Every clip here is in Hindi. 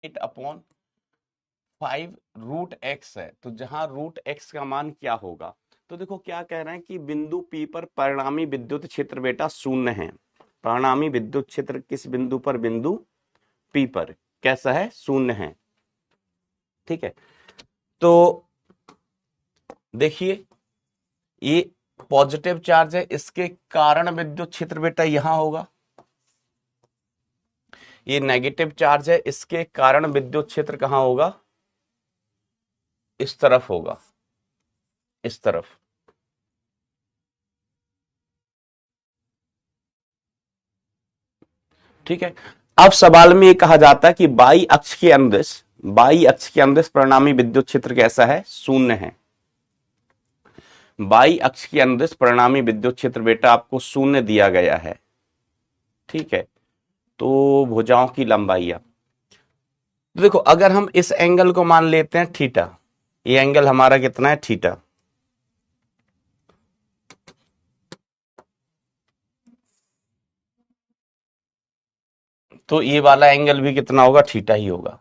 8/5 √x है, तो जहां √x का मान क्या होगा? तो देखो क्या कह रहे हैं कि बिंदु P पर परिणामी विद्युत क्षेत्र बेटा शून्य है। परिणामी विद्युत क्षेत्र किस बिंदु पर? बिंदु P पर कैसा है? शून्य है। ठीक है, तो देखिए ये पॉजिटिव चार्ज है, इसके कारण विद्युत क्षेत्र बेटा यहां होगा। ये नेगेटिव चार्ज है, इसके कारण विद्युत क्षेत्र कहां होगा? इस तरफ होगा, इस तरफ। ठीक है, अब सवाल में ये कहा जाता है कि बाई अक्ष के अनुदिश परिणामी विद्युत क्षेत्र कैसा है? शून्य है। बाई अक्ष के अनुदिश परिणामी विद्युत क्षेत्र बेटा आपको शून्य दिया गया है। ठीक है, तो भुजाओं की लंबाई तो देखो अगर हम इस एंगल को मान लेते हैं थीटा, ये एंगल हमारा कितना है? थीटा। तो ये वाला एंगल भी कितना होगा? थीटा ही होगा।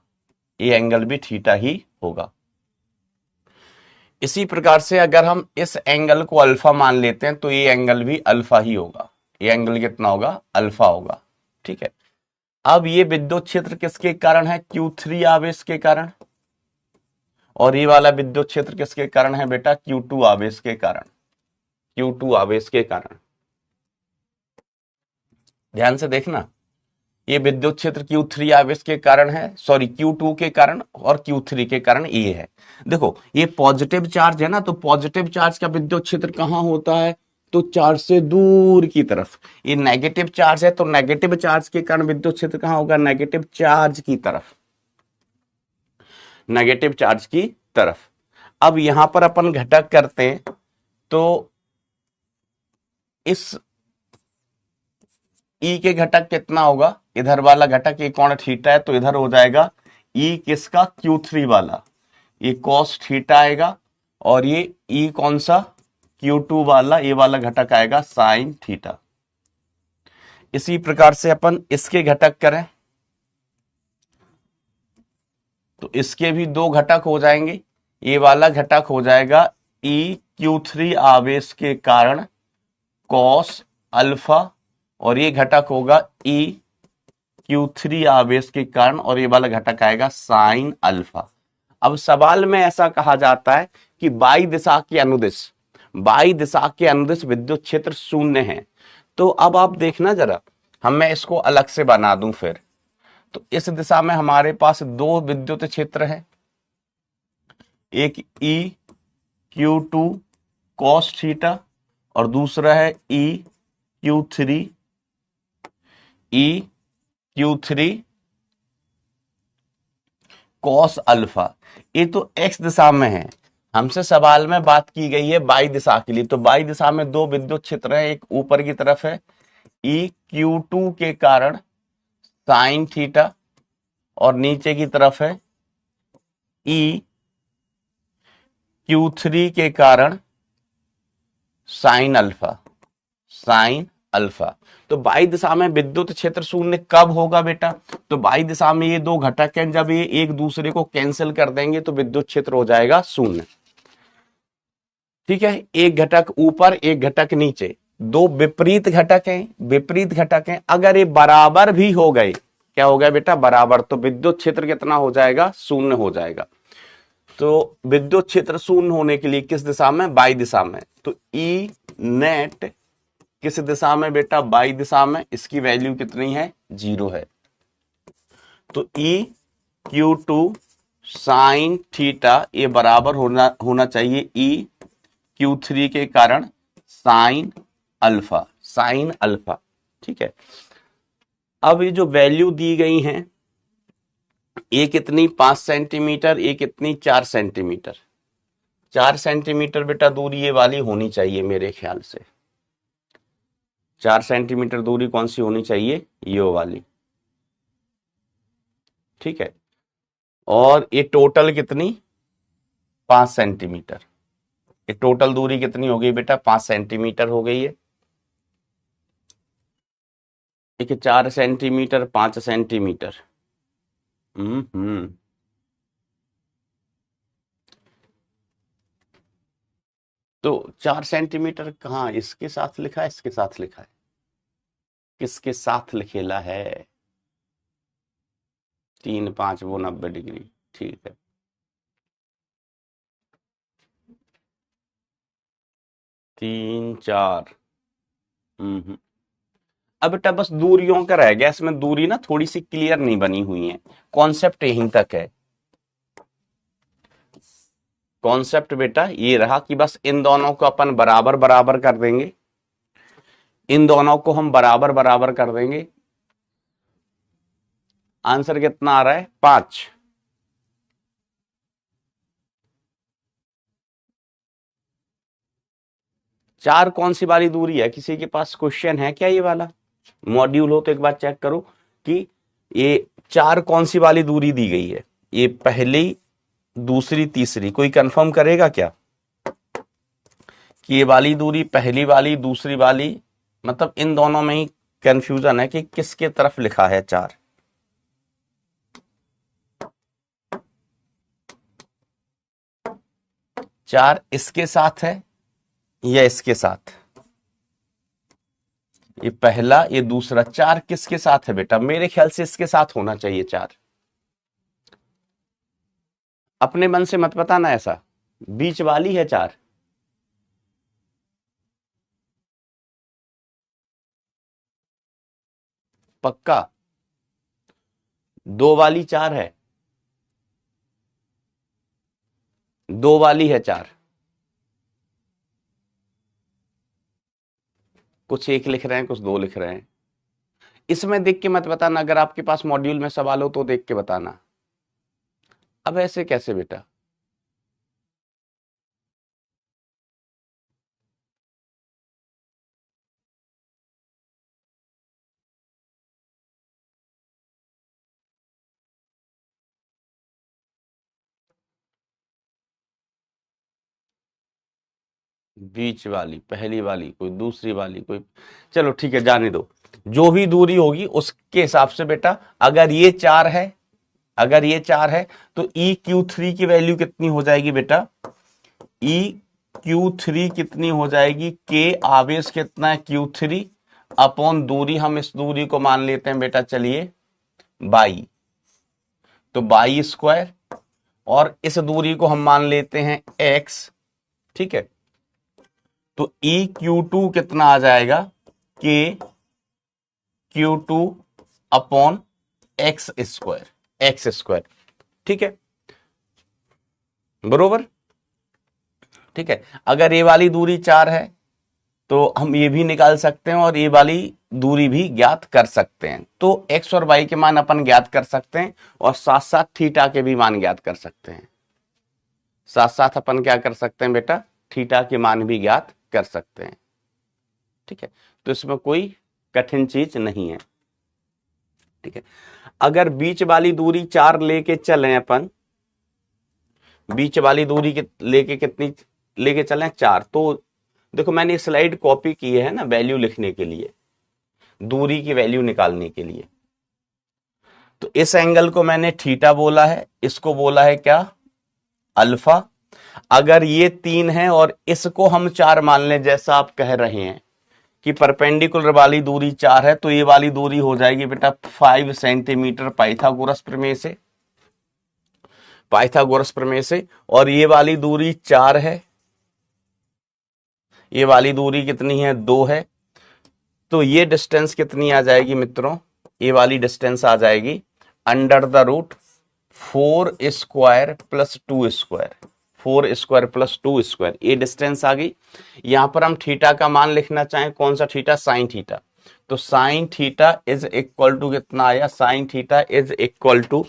ये एंगल भी थीटा ही होगा। इसी प्रकार से अगर हम इस एंगल को अल्फा मान लेते हैं तो ये एंगल भी अल्फा ही होगा। ये एंगल कितना होगा? अल्फा होगा। ठीक है, अब ये विद्युत क्षेत्र किसके कारण है? Q3 आवेश के कारण। और ये वाला विद्युत क्षेत्र किसके कारण है बेटा? Q2 आवेश के कारण। Q2 आवेश के कारण। ध्यान से देखना, ये विद्युत क्षेत्र Q3 आवेश के कारण है, सॉरी Q2 के कारण, और Q3 के कारण ये है। देखो ये पॉजिटिव चार्ज है ना, तो पॉजिटिव चार्ज का विद्युत क्षेत्र कहां होता है? तो चार्ज से दूर की तरफ। ये नेगेटिव चार्ज है, तो नेगेटिव चार्ज के कारण विद्युत क्षेत्र कहां होगा? नेगेटिव चार्ज की तरफ। नेगेटिव चार्ज की तरफ। अब यहां पर अपन घटक करते हैं, तो इस ई के घटक कितना होगा? इधर वाला घटक, ये कोण थीटा है, तो इधर हो जाएगा ई किसका? Q3 वाला। ये cos थीटा आएगा, और ये ई कौन सा? Q2 वाला। ये वाला घटक आएगा sin थीटा। इसी प्रकार से अपन इसके घटक करें तो इसके भी दो घटक हो जाएंगे। ये वाला घटक हो जाएगा ई Q3 आवेश के कारण cos अल्फा, और ये घटक होगा ई Q3 आवेश के कारण, और ये वाला घटक आएगा साइन अल्फा। अब सवाल में ऐसा कहा जाता है कि बाई दिशा के अनुदिश विद्युत क्षेत्र शून्य है। तो अब आप देखना जरा, मैं इसको अलग से बना दूं फिर। तो इस दिशा में हमारे पास दो विद्युत क्षेत्र हैं, एक ई Q2 cos थीटा, और दूसरा है ई Q3 cos अल्फा। ये तो x दिशा में है, हमसे सवाल में बात की गई है बाई दिशा के लिए। तो बाई दिशा में दो विद्युत क्षेत्र हैं, एक ऊपर की तरफ है ई Q2 के कारण साइन थीटा, और नीचे की तरफ है ई Q3 के कारण साइन अल्फा। तो बाई दिशा में विद्युत क्षेत्र शून्य कब होगा बेटा? तो बाई दिशा में ये दो घटक हैं, जब ये एक दूसरे को कैंसिल कर देंगे तो विद्युत क्षेत्र हो जाएगा शून्य। ठीक है, एक घटक ऊपर, एक घटक नीचे, दो विपरीत घटक हैं। अगर ये बराबर भी हो गए, क्या हो गया बेटा? बराबर, तो विद्युत क्षेत्र कितना हो जाएगा? शून्य हो जाएगा। तो विद्युत क्षेत्र शून्य होने के लिए किस दिशा में? बाई दिशा में। तो ई नेट किस दिशा में बेटा? बाई दिशा में। इसकी वैल्यू कितनी है? 0 है। तो ई Q2 साइन थीटा ये बराबर होना चाहिए ई Q3 के कारण साइन अल्फा। ठीक है, अब ये जो वैल्यू दी गई हैं, ये कितनी? 5 सेंटीमीटर, ये कितनी? 4 सेंटीमीटर। 4 सेंटीमीटर बेटा दूरी ये वाली होनी चाहिए मेरे ख्याल से। 4 सेंटीमीटर दूरी कौन सी होनी चाहिए? ये वाली। ठीक है, और ये टोटल कितनी? 5 सेंटीमीटर। ये टोटल दूरी कितनी हो गई बेटा? 5 सेंटीमीटर हो गई है। ठीक है, 4 सेंटीमीटर, 5 सेंटीमीटर, हम्म। तो 4 सेंटीमीटर कहाँ, इसके साथ लिखा है, इसके साथ लिखा है, किसके साथ लिखेला है? 3 5 वो 90 डिग्री। ठीक है। 3 4। हम्म। अब बेटा बस दूरियों का रह गया, इसमें दूरी ना थोड़ी सी क्लियर नहीं बनी हुई है। कॉन्सेप्ट यहीं तक है। कॉन्सेप्ट बेटा ये रहा कि बस इन दोनों को अपन बराबर बराबर कर देंगे, इन दोनों को हम बराबर बराबर कर देंगे। आंसर कितना आ रहा है? 5। चार कौन सी वाली दूरी है? किसी के पास क्वेश्चन है क्या? ये वाला मॉड्यूल हो तो एक बार चेक करो कि ये 4 कौन सी वाली दूरी दी गई है। ये पहली, दूसरी, तीसरी, कोई कंफर्म करेगा क्या कि ये वाली दूरी पहली वाली, दूसरी वाली, मतलब इन दोनों में ही कंफ्यूजन है कि किसके तरफ लिखा है 4। 4 इसके साथ है या इसके साथ? ये पहला, ये दूसरा, 4 किसके साथ है बेटा? मेरे ख्याल से इसके साथ होना चाहिए 4। अपने मन से मत बताना ऐसा, बीच वाली है 4। पक्का? 2 वाली 4 है, 2 वाली है 4। कुछ एक लिख रहे हैं, कुछ 2 लिख रहे हैं। इसमें देख के मत बताना, अगर आपके पास मॉड्यूल में सवाल हो तो देख के बताना। अब ऐसे कैसे बेटा? बीच वाली, पहली वाली, कोई दूसरी वाली, कोई, चलो ठीक है जाने दो। जो भी दूरी होगी उसके हिसाब से बेटा, अगर ये 4 है, अगर ये 4 है तो EQ3 की वैल्यू कितनी हो जाएगी बेटा? EQ3 कितनी हो जाएगी? K आवेश कितना है? Q3 अपॉन दूरी, हम इस दूरी को मान लेते हैं बेटा, चलिए 22, तो 22 स्क्वायर, और इस दूरी को हम मान लेते हैं x। ठीक है, तो EQ2 कितना आ जाएगा? K Q2 upon x square, x square. ठीक है, बरोबर। ठीक है, अगर ये वाली दूरी 4 है तो हम ये भी निकाल सकते हैं और ये वाली दूरी भी ज्ञात कर सकते हैं। तो x और y के मान अपन ज्ञात कर सकते हैं और साथ साथ थीटा के भी मान ज्ञात कर सकते हैं। साथ साथ अपन क्या कर सकते हैं बेटा? थीटा के मान भी ज्ञात कर सकते हैं। ठीक है, तो इसमें कोई कठिन चीज नहीं है। ठीक है, अगर बीच वाली दूरी 4 लेके चलें अपन, बीच वाली दूरी लेके कितनी लेके चलें? 4। तो देखो मैंने स्लाइड कॉपी की है ना वैल्यू लिखने के लिए, दूरी की वैल्यू निकालने के लिए। तो इस एंगल को मैंने थीटा बोला है, इसको बोला है क्या? अल्फा। अगर ये 3 है और इसको हम 4 मान लें, जैसा आप कह रहे हैं कि परपेंडिकुलर वाली दूरी 4 है, तो ये वाली दूरी हो जाएगी बेटा 5 सेंटीमीटर पाइथागोरस प्रमेय से, पाइथागोरस प्रमेय से। और ये वाली दूरी 4 है, ये वाली दूरी कितनी है? 2 है। तो ये डिस्टेंस कितनी आ जाएगी मित्रों? ये वाली डिस्टेंस आ जाएगी under the root 4 square plus 2 square, 4 square plus 2 square, ये डिस्टेंस आ गई। यहां पर हम थीटा का मान लिखना चाहें, कौन सा थीटा? Sine theta. तो sine theta is equal to कितना आया? Sine theta is equal to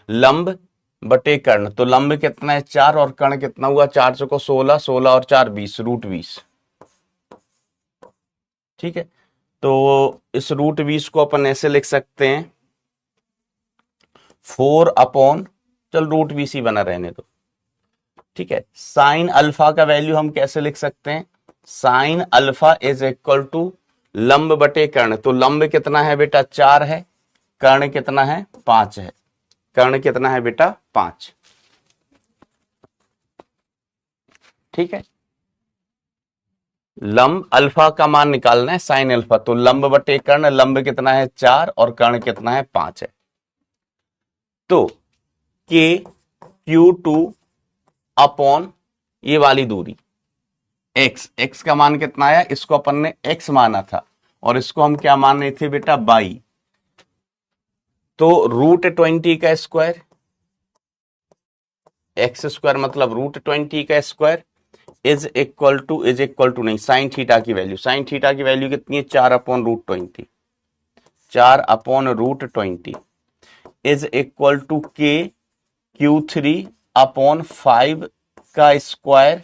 लंब बटे कर्ण। तो लंब कितना है? 4, और कर्ण कितना हुआ? 4 चौको 16, 16 और 4 20, रूट 20। ठीक है, तो इस रूट 20 को अपन ऐसे लिख सकते हैं 4 अपॉन, चल रूट 20 ही बना रहने दो। ठीक है, साइन अल्फा का वैल्यू हम कैसे लिख सकते हैं? Sine alpha is equal to लंब बटे कर्ण। तो लंब कितना है बेटा? 4 है, कर्ण कितना है 5 है, कर्ण कितना है बेटा 5। ठीक है, लंब अल्फा का मान निकालना है साइन अल्फा, तो लंब बटे कर्ण, लंब कितना है 4 और कर्ण कितना है 5 है। तो के Q2 अपॉन ये वाली दूरी x, x का मान कितना आया, इसको अपन ने x माना था और इसको हम क्या मान रहे थे बेटा बाई, तो √20 का स्क्वायर, एक्स स्क्वायर मतलब √20 का स्क्वायर इज इक्वल टू नहीं, साइन थीटा की वैल्यू, साइन थीटा की वैल्यू कितनी है 4/√20, 4/√20 इज इक्वल टू के Q3 अपॉन 5 का स्क्वायर,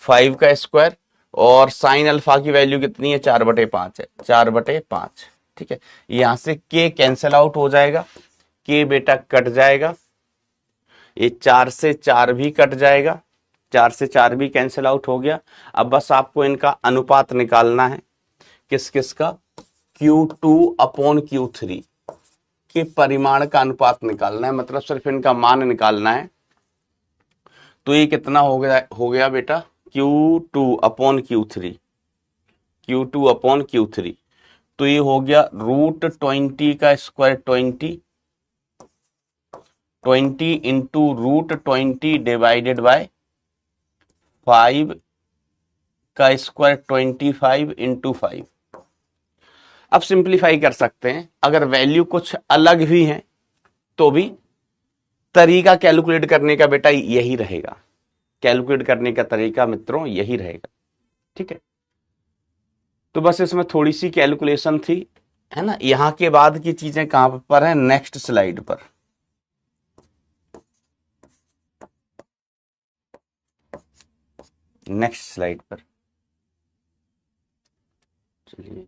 5 का स्क्वायर, और साइन अल्फा की वैल्यू कितनी है 4/5 है, 4/5। ठीक है, यहां से के कैंसिल आउट हो जाएगा, के बेटा कट जाएगा, ये 4 से 4 भी कट जाएगा, 4 से 4 भी कैंसिल आउट हो गया। अब बस आपको इनका अनुपात निकालना है, किस किस का, Q2 अपॉन Q3 के परिमाण का अनुपात निकालना है, मतलब सिर्फ इनका मान निकालना है। तो ये कितना हो गया बेटा Q2 upon Q3, Q2 upon Q3, तो ये हो गया √20 का स्क्वायर 20 इंटू √20 डिवाइडेड बाय 5 का स्क्वायर 25 इंटू 5। अब सिंप्लीफाई कर सकते हैं, अगर वैल्यू कुछ अलग भी है तो भी तरीका कैलकुलेट करने का बेटा यही रहेगा, कैलकुलेट करने का तरीका मित्रों यही रहेगा। ठीक है, तो बस इसमें थोड़ी सी कैलकुलेशन थी, है ना। यहां के बाद की चीजें कहां पर है, नेक्स्ट स्लाइड पर। नेक्स्ट स्लाइड पर चलिए,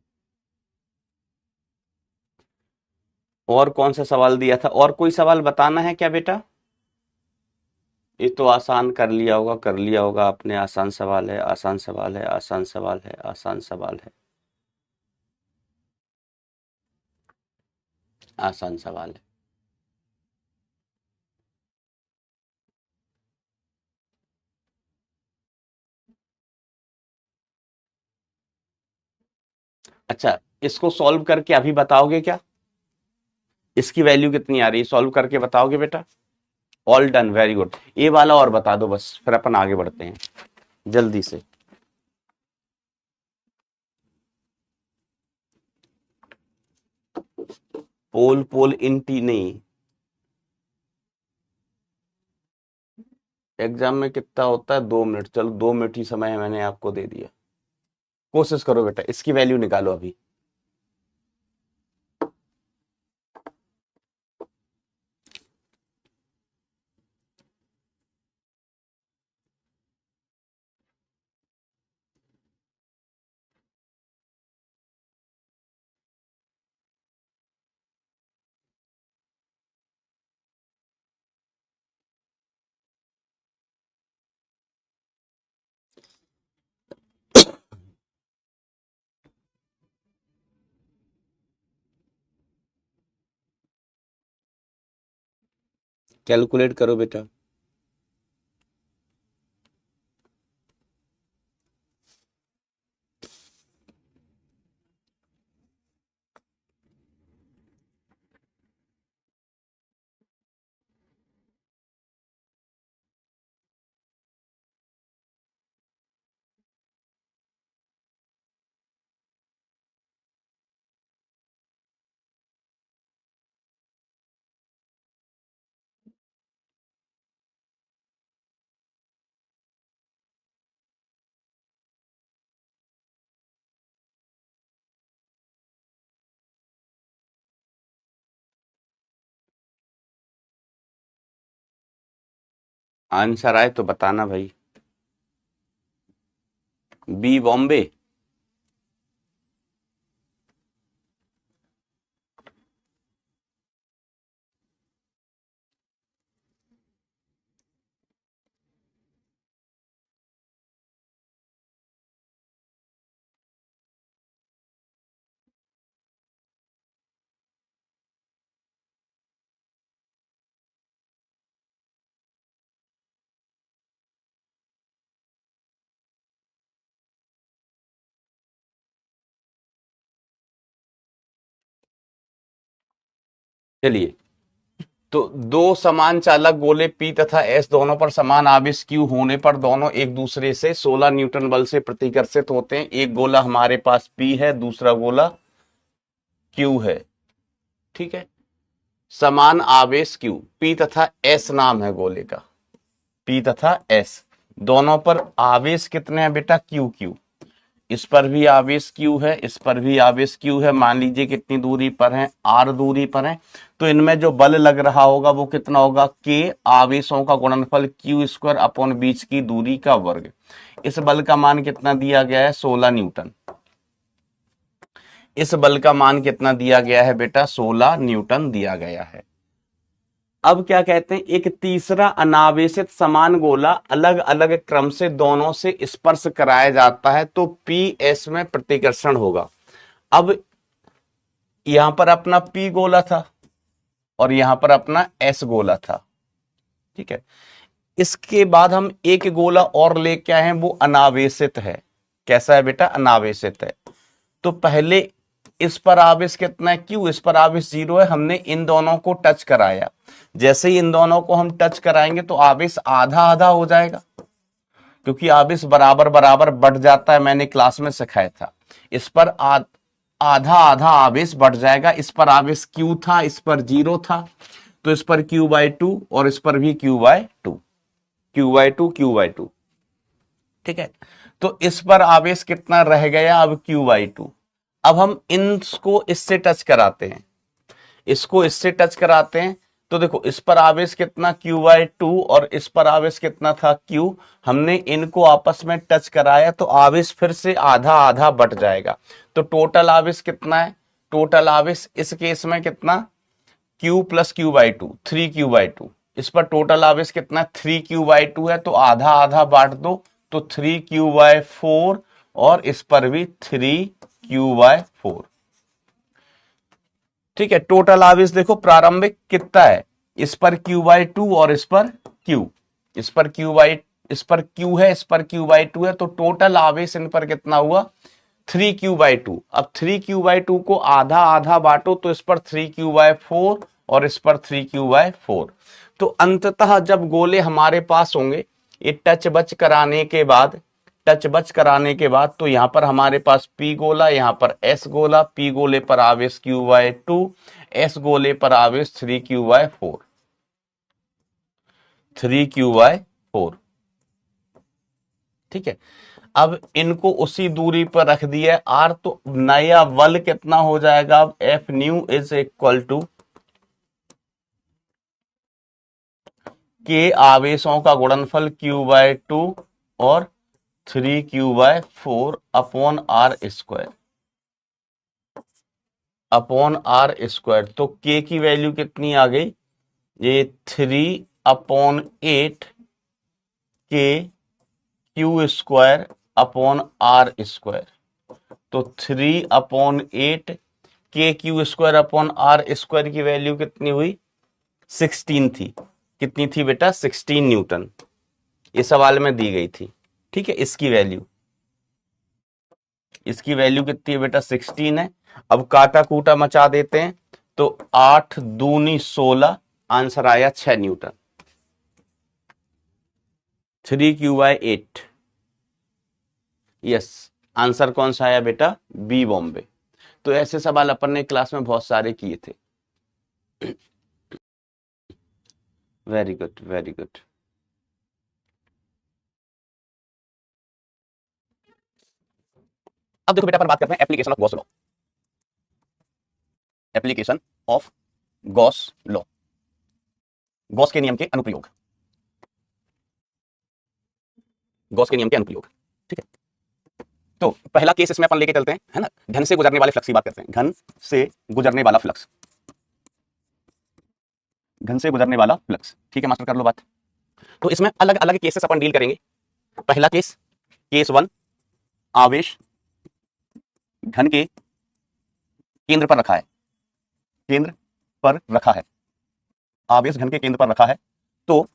और कौन सा सवाल दिया था, और कोई सवाल बताना है क्या बेटा? ये तो आसान कर लिया होगा, कर लिया होगा आपने, आसान सवाल है, आसान सवाल है, आसान सवाल है, आसान सवाल है, आसान सवाल है। अच्छा, इसको सॉल्व करके अभी बताओगे क्या, इसकी वैल्यू कितनी आ रही है, सॉल्व करके बताओगे बेटा? All done, very good. ये वाला और बता दो बस, फिर अपन आगे बढ़ते हैं जल्दी से। पोल पोल इंटी नहीं, एग्जाम में कितना होता है 2 मिनट, चलो 2 मिनट ही समय है, मैंने आपको दे दिया। कोशिश करो बेटा, इसकी वैल्यू निकालो अभी। कैलकुलेट करो बेटा। आंसर आए तो बताना भाई। बी बॉम्बे। चलिए, तो दो समान चालक गोले P तथा S दोनों पर समान आवेश Q होने पर दोनों एक दूसरे से 16 न्यूटन बल से प्रतिकर्षित होते हैं। एक गोला हमारे पास P है, दूसरा गोला Q है। ठीक है, समान आवेश Q, P तथा S नाम है गोले का, P तथा S दोनों पर आवेश कितने हैं बेटा? Q Q। इस पर भी आवेश Q है, इस पर भी आवेश Q है। मान लीजिए कितनी दूरी पर है? R दूरी पर है। तो इनमें जो बल लग रहा होगा वो कितना होगा? K आवेशों का गुणनफल Q स्क्वायर अपॉन बीच की दूरी का वर्ग। इस बल का मान कितना दिया गया है? 16 न्यूटन। इस बल का मान कितना दिया गया है बेटा? 16 न्यूटन दिया गया है। अब क्या कहते हैं, एक तीसरा अनावेशित समान गोला अलग अलग क्रम से दोनों से स्पर्श कराया जाता है तो पी एस में प्रतिकर्षण होगा। अब यहां पर अपना पी गोला था और यहां पर अपना एस गोला था। ठीक है, इसके बाद हम एक गोला और लेके आए हैं, वो अनावेशित है। कैसा है बेटा? अनावेशित है। तो पहले इस पर आवेश कितना है? Q, इस पर आवेश 0 है। हमने इन दोनों को टच कराया। जैसे ही इन दोनों को हम टच कराएंगे तो आवेश आधा आधा हो जाएगा, क्योंकि आवेश बराबर बराबर बढ़ जाता है, मैंने क्लास में सिखाया था। इस पर आधा आधा आवेश बढ़ जाएगा। इस पर आवेश Q था, इस पर 0 था, तो इस पर Q/2 और इस पर भी Q/2, Q/2, Q/2। ठीक है, तो इस पर आवेश कितना रह गया? अब Q/2। अब हम इनको इससे टच कराते हैं, इसको इससे टच कराते हैं, तो देखो इस पर आवेश कितना? Q/2 और इस पर आवेश कितना था? Q। हमने इनको आपस में टच कराया तो आवेश फिर से आधा आधा बढ़ जाएगा। तो टोटल आवेश कितना है? टोटल आवेश इस केस में कितना? Q plus Q/2, 3Q/2। इस पर टोटल आवेश कितना? 3Q/2 है, तो आधा आधा बांट दो, तो 3Q/4 और इस पर भी 3Q/4। ठीक है, टोटल आवेश देखो प्रारंभिक कितना है? इस पर Q/2 और इस पर Q। इस पर इस पर Q है, इस पर Q/2 है, तो टोटल आवेश इन पर कितना हुआ? 3Q/2। अब 3Q/2 को आधा आधा बांटो, तो इस पर 3Q/4 और इस पर 3Q/4। तो अंततः जब गोले हमारे पास होंगे, ये टच बच कराने के बाद तो यहां पर हमारे पास P गोला, यहां पर S गोला। P गोले पर आवेश Q/2, S गोले पर आवेश 3Q/4, 3Q/4। ठीक है, अब इनको उसी दूरी पर रख दिया R, तो नया बल कितना हो जाएगा? अब F new is equal to K आवेशों का गुणनफल Q/2 और 3Q/4 upon R square, upon R square. तो K की वैल्यू कितनी आ गई? ये 3/8 K Q square upon R square. तो 3/8 K Q square upon R square की वैल्यू कितनी हुई? 16 थी। कितनी थी बेटा? 16 न्यूटन। ये सवाल में दी गई थी। ठीक है, इसकी वैल्यू कितनी है बेटा? 16 है। अब काटा कूटा मचा देते हैं, तो 8 दूनी 16, आंसर आया 6 न्यूटन। 3Q/8। यस, आंसर कौन सा आया बेटा? बी बॉम्बे। तो ऐसे सवाल अपन ने क्लास में बहुत सारे किए थे। Very good, very good. अब देखो बेटा, अपन बात करते हैं application of Gauss law. Application of Gauss law, Gauss के नियम के अनुप्रयोग, गॉस के नियम के अनुप्रयोग। ठीक है, तो पहला केस इसमें अपन लेके चलते हैं, है ना? घन से गुजरने वाले फ्लक्स की बात करते हैं। घन से गुजरने वाला फ्लक्स, घन से गुजरने वाला फ्लक्स। ठीक है मास्टर, कर लो बात। तो इसमें अलग अलग केसेस अपन डील करेंगे। पहला केस, केस 1, आवेश घन के केंद्र पर रखा है, केंद्र पर रखा है, आवेश घन के केंद्र पर रखा है। तो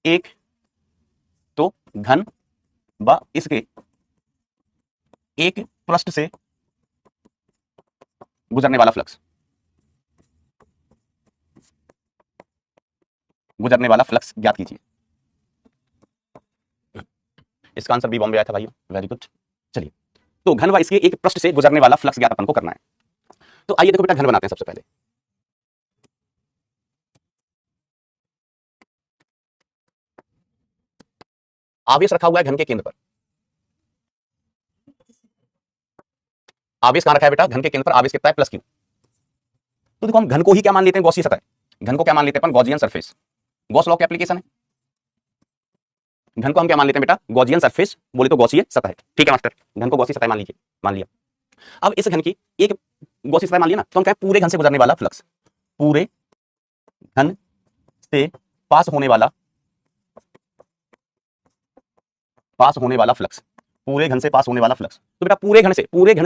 एक, तो घन व इसके एक पृष्ठ से गुजरने वाला फ्लक्स, गुजरने वाला फ्लक्स ज्ञात कीजिए। इसका आंसर बी बॉम्बे आया था भाइयों, वेरी गुड। चलिए, तो घन व इसके एक पृष्ठ से गुजरने वाला फ्लक्स ज्ञात अपन को करना है। तो आइए देखो बेटा, घन बनाते हैं सबसे पहले। आवेश रखा हुआ है घन के केंद्र पर। आवेश कहां रखा है बेटा? घन के केंद्र पर। आवेश कितना है? Plus Q. तो देखो हम घन को ही क्या मान लेते हैं? गॉसीय सतह। घन को क्या मान लेते हैं अपन? Gaussian surface. गॉस लॉ की एप्लीकेशन है। घन को हम क्या मान लेते हैं बेटा? गॉसियन सरफेस, बोले तो गॉसीय सतह। ठीक है मास्टर, घन को गॉसीय सतह मान लीजिए, मान लिया। अब इस घन की एक गॉसीय सतह मान लिया ना, तो हम कहें पूरे घन से गुजरने वाला फ्लक्स, पूरे घन से पास होने वाला फ्लक्स, पूरे घन से पास होने वाला फ्लक्स। तो बेटा पूरे घन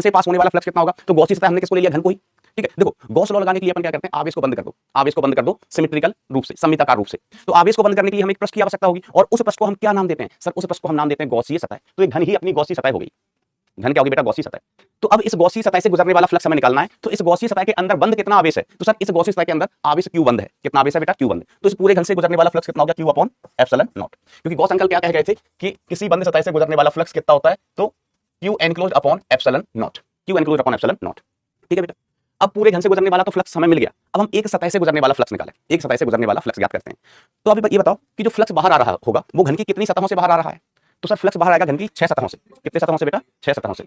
से पास होने वाला फ्लक्स कितना होगा? तो गॉसीय सतह हमने किसको ले लिया? घन को ही। ठीक है, देखो गॉस लॉ लगाने के लिए अपन क्या करते हैं? आवेश को बंद कर दो, आवेश को बंद कर दो सिमेट्रिकल रूप से, सममिताकार रूप से। तो आवेश को बंद करने के लिए हमें एक पृष्ठ की आवश्यकता होगी, और उस पृष्ठ को हम क्या नाम देते हैं? सर उस पृष्ठ को हम नाम देते हैं गॉसीय सतह। तो ये घन ही अपनी गॉसीय सतह हो गई। घन क्या होगी बेटा? गॉसीय सतह। तो अब इस गॉसीय सतह से गुजरने वाला फ्लक्स हमें निकालना है। तो इस गॉसीय सतह के अंदर बंद कितना आवेश है? तो सर इस गॉसीय सतह के अंदर आवेश क्यू बंद है। कितना आवेश है बेटा? क्यू बंद। तो इस पूरे घन से गुजरने वाला फ्लक्स कितना हो गया? Q upon epsilon not. क्योंकि गॉस अंकल क्या कह गए थे कि किसी बंद सतह से गुजरने वाला फ्लक्स कितना होता है? तो Q enclosed upon epsilon not, Q enclosed upon epsilon naught. ठीक है बेटा, अब पूरे घन से गुजरने वाला तो फ्लक्स हमें मिल गया। अब हम एक सतह से गुजरने वाला फ्लक्स निकालें, एक सतह से गुजरने वाला फ्लक्स ज्ञात करते हैं। तो अभी ये बताओ कि जो फ्लक्स बाहर आ रहा होगा वो घन की कितनी सतहों से बाहर आ रहा है? तो सर फ्लक्स बाहर आएगा घन की 6 सतहों से। कितने सतहों से बेटा? 6 सतहों से।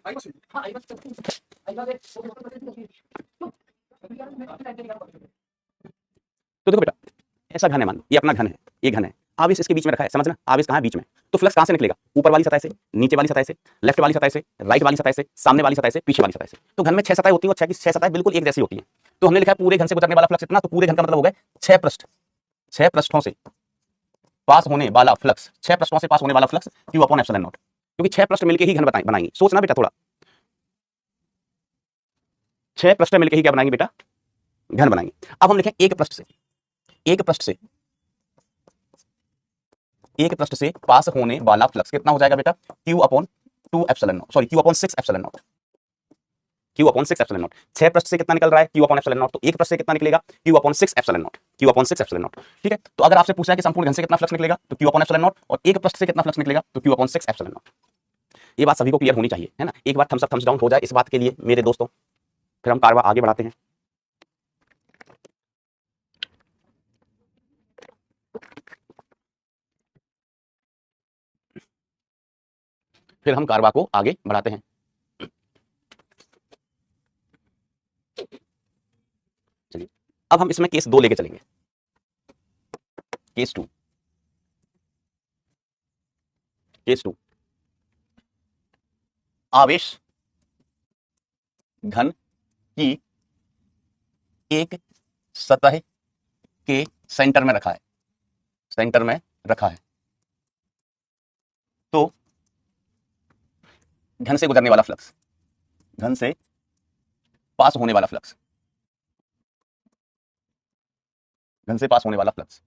तो देखो बेटा, ऐसा घन है, मान लो ये अपना घन है, ये घन है, आवेश इसके बीच में रखा है, समझना आवेश कहां है? बीच में। तो फ्लक्स कहां से निकलेगा? ऊपर वाली सतह से, नीचे वाली सतह से, लेफ्ट वाली सतह से, राइट वाली सतह से, सामने वाली सतह से, पीछे वाली सतह से। तो घन में 6 सतह होती है और 6 की 6 सतह बिल्कुल एक जैसी होती है। तो हमने लिखा है पूरे घन से गुजरने वाला फ्लक्स इतना, तो पूरे घन का मतलब हो गया 6 पृष्ठ, 6 पृष्ठों से पास होने वाला फ्लक्स, 6 पृष्ठों से पास होने वाला flux Q upon epsilon not. क्योंकि 6 पृष्ठ मिलकर ही घन बनाएंगे। सोचना बेटा थोड़ा, 6 पृष्ठ मिलकर ही क्या बनाएंगे बेटा? घन बनाएंगे। अब हम लिखें एक पृष्ठ से, एक पृष्ठ से, एक पृष्ठ से पास होने वाला फ्लक्स कितना हो जाएगा बेटा? Q upon 2 epsilon not, sorry Q upon 6 epsilon not, Q upon 6 epsilon not. 6 पृष्ठ से कितना निकल रहा है? Q upon epsilon naught. तो एक पृष्ठ से कितना निकलेगा? Q upon 6 epsilon not, Q upon 6 epsilon naught. ठीक है, तो अगर आपसे पूछा है कि संपूर्ण घन से कितना फ्लक्स निकलेगा, तो क्यू अपॉन एप्सिलॉन नॉट, और एक पृष्ठ से कितना फ्लक्स निकलेगा, तो क्यू अपॉन 6 एप्सिलॉन नॉट। ये बात सभी को क्लियर होनी चाहिए, है ना? एक बार थम्स अप थम्स डाउन हो जाए इस बात के लिए मेरे दोस्तों, फिर हम कारवा आगे बढ़ाते हैं। फिर हम कारवा को आगे बढ़ाते हैं। चलिए, अब हम इसमें केस 2 लेके चलेंगे। केस 2, केस 2, आवेश घन की एक सतह के सेंटर में रखा है, सेंटर में रखा है। तो घन से गुजरने वाला फ्लक्स, घन से पास होने वाला फ्लक्स, घन से पास होने वाला फ्लक्स,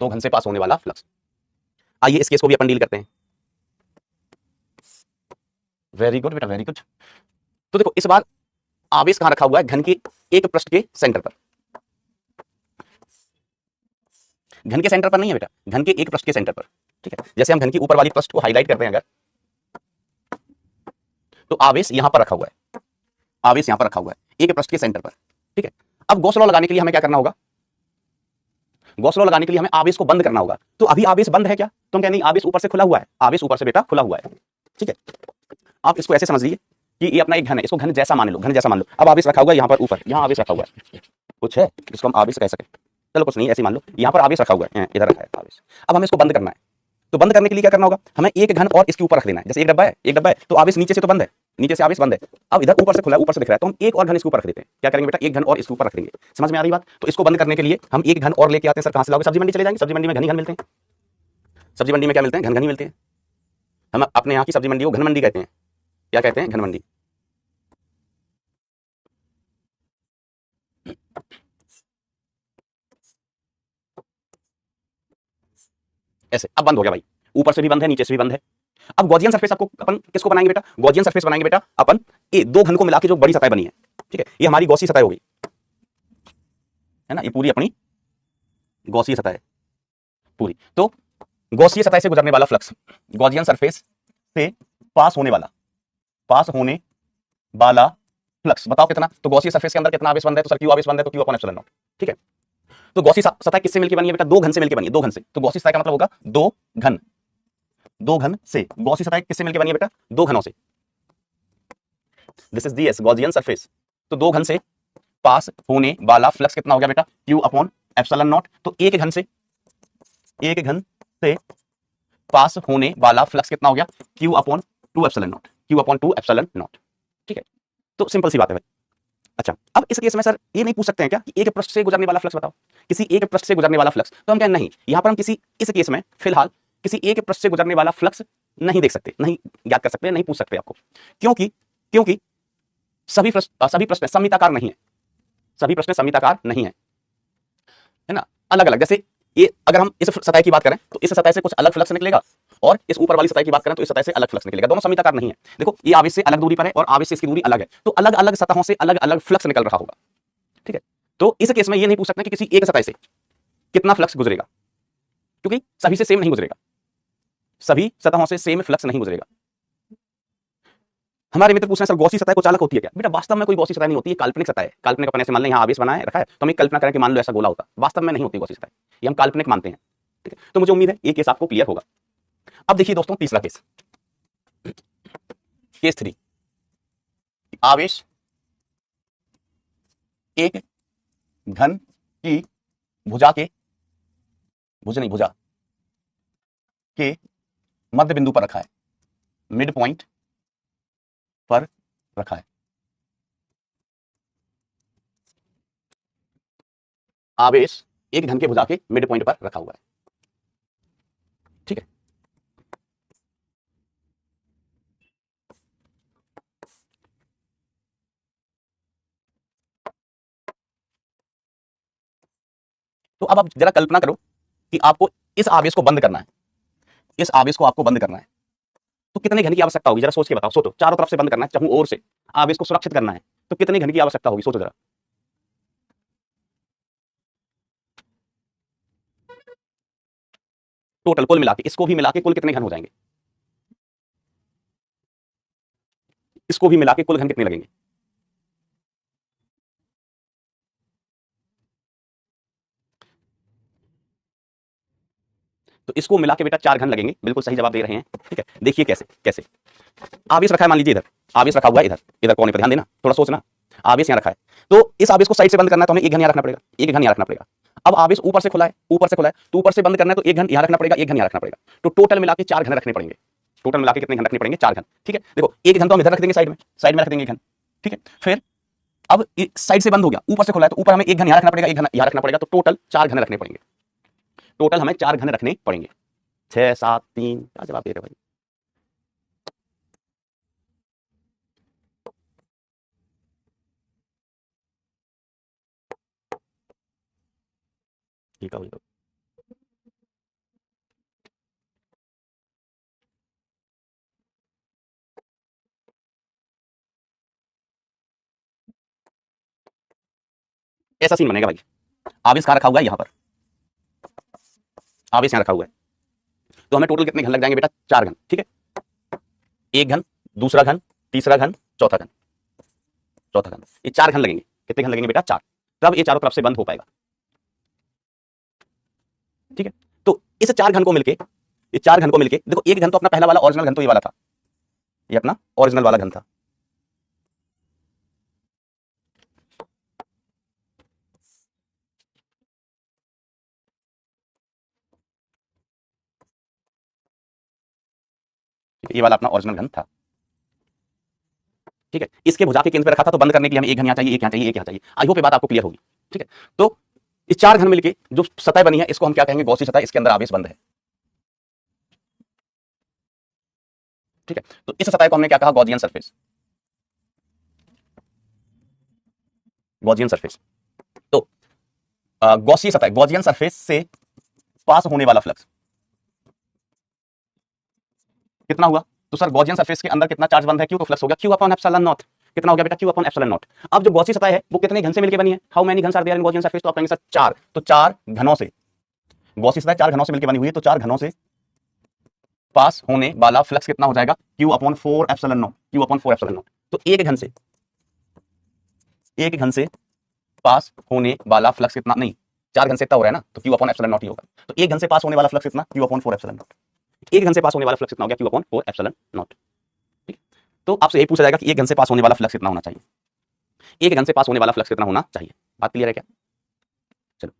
तो घन से पास होने वाला फ्लक्स। आइए इस केस को भी अपन डील करते हैं। वेरी गुड बेटा, वेरी गुड। तो देखो इस बार आवेश कहां रखा हुआ है? घन के एक पृष्ठ के सेंटर पर। घन के सेंटर पर नहीं है बेटा, घन के एक पृष्ठ के सेंटर पर। ठीक है, जैसे हम घन की ऊपर वाली पृष्ठ को हाईलाइट करते हैं अगर, तो आवेश यहां पर रखा हुआ है, आवेश यहां पर रखा हुआ है एक पृष्ठ के सेंटर पर। ठीक है, अब गॉस लॉ लगाने के लिए हमें क्या करना होगा? गॉस लॉ लगाने के लिए हमें आवेश को बंद करना होगा। तो अभी आवेश बंद है क्या? तो हम कहें नहीं, आवेश ऊपर से खुला हुआ है, आवेश ऊपर से बेटा खुला हुआ है। ठीक है, आप इसको ऐसे समझ लीजिए कि ये अपना एक घन है, इसको घन जैसा मान लो, घन जैसा मान लो। अब आवेश रखा हुआ है यहाँ पर ऊपर, यहाँ आवेश रखा हुआ है, कुछ है जिसको हम आवेश कह सकें, चलो कुछ नहीं, ऐसे मान लो यहाँ पर आवेश रखा हुआ है, इधर रखा है आवेश। अब हमें इसको बंद करना है, तो बंद करने के लिए क्या करना होगा? हमें एक घन और इसके ऊपर रख देना है। जैसे एक डब्बा है, एक डब्बा है, तो आवेश नीचे से तो बंद है, नीचे से आवेश बंद है। अब इधर ऊपर से खुला है, ऊपर से दिख रहा है, तो हम एक और घन इसके ऊपर रख देते हैं। क्या करेंगे बेटा? एक घन और इसके ऊपर रख देंगे। समझ में आ रही बात? तो इसको बंद करने के लिए हम एक घन और लेके आते हैं। सर कहां से लाओगे? सब्जी मंडी चले जाएंगे, सब्जी मंडी में घन ही घन मिलते हैं। सब्जी मंडी में क्या मिलते हैं? घन घन ही मिलते हैं। हम अपने यहाँ की सब्जी मंडी को घन मंडी कहते हैं। क्या कहते हैं? घन मंडी। ऐसे अब बंद हो गया भाई, ऊपर से भी बंद है, नीचे से भी बंद है। अब गॉसियन सरफेस आपको अपन किसको बनाएंगे बेटा? गॉसियन सरफेस बनाएंगे बेटा अपन ये दो घन को मिला के जो बड़ी सतह बनी है। ठीक है, ये हमारी गॉसिय सतह हो गई, है ना? ये पूरी अपनी गॉसिय सतह है। पूरी। तो गॉसियन सतह से गुजरने वाला फ्लक्स, गॉसियन सरफेस से पास होने वाला फ्लक्स बताओ कितना। तो गॉसियन सरफेस के अंदर कितना आवेश बंद है, तो सर क्यू आवेश बंद है, तो क्यू अपॉन एप्सिलॉन नॉट। ठीक है, तो गॉसियन सतह किससे मिलकर बनी है बेटा, दो घन से मिलकर बनी है, दो घन से। तो गॉसियन सतह का मतलब होगा दो घन, दो घन से। गॉसियन सतह किससे मिलकर बनी है बेटा, दो घनों से। This is the S Gaussian surface. तो दो घन से पास होने वाला फ्लक्स कितना हो गया बेटा, क्यू अपॉन एप्सिलॉन नॉट। तो एक घन से पास होने वाला फ्लक्स कितना हो गया, Q upon two epsilon not, Q upon two epsilon naught. ठीक है, तो सिंपल सी बात है भाई। अच्छा, अब इस केस में सर ये नहीं पूछ सकते हैं क्या कि एक पृष्ठ से गुजरने वाला फ्लक्स बताओ, किसी एक पृष्ठ से गुजरने वाला फ्लक्स। तो हम कहें नहीं, यहां पर हम किसी, इस केस में फिलहाल किसी एक पृष्ठ से गुजरने वाला फ्लक्स नहीं देख सकते, नहीं ज्ञात कर सकते, नहीं पूछ सकते आपको। क्योंकि सभी प्रश्न सममिताकार नहीं है, सभी प्रश्न सममिताकार नहीं है ना, अलग अलग। जैसे ये अगर हम इस सतह की बात करें तो इस सतह से कुछ अलग फ्लक्स निकलेगा, और इस ऊपर वाली सतह की बात करें तो इस सतह से अलग फ्लक्स निकलेगा, दोनों सममिताकार नहीं है। देखो ये आवेश से अलग दूरी पर है और आवेश से इसकी दूरी अलग है, तो अलग अलग सतहों से अलग अलग फ्लक्स निकल रहा होगा। ठीक है, तो इस केस में ये नहीं पूछ सकते कि किसी एक सतह से कितना फ्लक्स गुजरेगा, क्योंकि सभी से सेम नहीं गुजरेगा, सभी सतहों से सेम फ्लक्स नहीं गुजरेगा। हमारे मित्र पूछ रहे हैं सर गॉसी सतह को चालक होती है क्या? बेटा वास्तव में कोई गॉसी सतह नहीं होती है, काल्पनिक सतह है। काल्पनिक अपने से मान लें यहाँ आवेश बनाए रखा है, तो हम एक कल्पना करें कि मान लो ऐसा गोला होता, वास्तव में नहीं होती गॉसी सतह, ये हम काल्पनिक मानते हैं। ठीक है, तो मुझे उम्मीद है ये केस आपको क्लियर होगा। अब देखिए दोस्तों तीसरा केस, केस 3, आवेश एक घन की भुजा के मध्य बिंदु पर रखा है, मिड पॉइंट पर रखा है। आवेश एक घन के भुजा के मिड पॉइंट पर रखा हुआ है। ठीक है, तो अब आप जरा कल्पना करो कि आपको इस आवेश को बंद करना है, इस आवेश को आपको बंद करना है, तो कितने घन की आवश्यकता होगी, जरा सोच के बताओ। सोचो, चारों तरफ से बंद करना है, चारों ओर से आवेश को सुरक्षित करना है, तो कितने घन की आवश्यकता होगी, सोचो जरा। टोटल कुल मिला के, इसको भी मिला के कुल कितने घन हो जाएंगे, इसको भी मिला के कुल घन कितने लगेंगे? तो इसको मिला के बेटा 4 घन लगेंगे, बिल्कुल सही जवाब दे रहे हैं। ठीक है, देखिए कैसे कैसे आवेश रखा है, मान लीजिए इधर आवेश रखा हुआ है, इधर इधर कोने पर ध्यान देना, थोड़ा सोचना। आवेश यहाँ रखा है, तो इस आवेश को साइड से बंद करना है, तो हमें एक घन यहाँ रखना पड़ेगा, एक घन यहाँ रखना पड़ेगा। अब आवेश ऊपर से खुला है, तो ऊपर से बंद करना है, तो एक घन यहाँ रखना पड़ेगा, एक घन यहाँ रखना पड़ेगा। तो टोटल मिला के 4 घन रखने पड़ेंगे, टोटल मिला के कितने घन रखने पड़ेंगे, 4 घन। ठीक है, देखो एक घन तो हम इधर रख देंगे, साइड में रख देंगे घन। ठीक है, फिर अब साइड से बंद हो गया, ऊपर से खुला है, तो ऊपर हमें एक घन यहाँ रखना पड़ेगा, एक घन यहाँ रखना पड़ेगा, तो टोटल 4 घन रखने पड़ेंगे, टोटल हमें 4 घन रखने पड़ेंगे। 6 7 3, क्या जवाब दे रहे भाई? ठीक है, ऐसा सीन बनेगा भाई। आवेश कहाँ रखा हुआ है, यहाँ पर आवेश यहाँ रखा हुआ है, तो हमें टोटल कितने घन लग जाएंगे बेटा, 4 घन। ठीक है, एक घन, दूसरा घन, तीसरा घन, चौथा घन, ये 4 घन लगेंगे। कितने घन लगेंगे बेटा, 4। तब ये चारों तरफ से बंद हो पाएगा। ठीक है, तो इस 4 घन को मिलके, ये 4 घन को मिलके देखो, एक घन तो अपना पहला वाला ओरिजिनल घन तो ये वाला था, ये अपना ओरिजिनल वाला घन था। ये वाला अपना ओरिजिनल घन था। ठीक है, इसके भुजा के केंद्र पे रखा था, तो बंद करने के लिए हमें एक घन यहाँ चाहिए, एक यहाँ चाहिए, एक यहाँ चाहिए। आई होप ये बात आपको क्लियर होगी। ठीक है, तो इस 4 घन मिलके जो सतह बनी है, इसको हम क्या कहेंगे, गॉसी सतह। इसके अंदर आवेश बंद है। ठीक है, तो इस सतह को हमने क्या कहा, गॉसियन सरफेस, गॉसियन सरफेस। तो गॉसी सतह, गॉसियन सरफेस से पास होने वाला फ्लक्स कितना हुआ? तो सर गॉसियन सरफेस के अंदर कितना चार्ज बंद है, क्यू, तो फ्लक्स हो गया क्यू अपॉन एप्सिलॉन नॉट। कितना हो गया बेटा, क्यू अपॉन एप्सिलॉन नॉट। अब जो गॉसी सतह है वो कितने घन से मिलकर बनी है, हाउ मेनी घन are there in Gaussian surface, तो आप कहेंगे सर 4, तो 4 घनों से, गॉसियन सतह 4 घनों से मिलकर बनी हुई है, तो 4 घनों से पास होने वाला फ्लक्स कितना हो जाएगा, Q upon 4 epsilon not, Q upon 4 epsilon naught. तो एक घन से पास होने वाला फ्लक्स कितना, नहीं 4 घन से इतना हो रहा है ना, तो Q अपॉन एप्सिलॉन नॉट ही होगा। तो एक घन से पास होने वाला फ्लक्स कितना, Q अपॉन 4 एप्सिलॉन नॉट। एक घन से पास होने वाला फ्लक्स कितना हो गया, Q अपॉन 4 एप्सिलॉन नॉट। ठीक, तो आपसे यही पूछा जाएगा कि एक घन से पास होने वाला फ्लक्स कितना होना चाहिए, एक घन से पास होने वाला फ्लक्स कितना होना चाहिए। बात क्लियर है क्या? चलो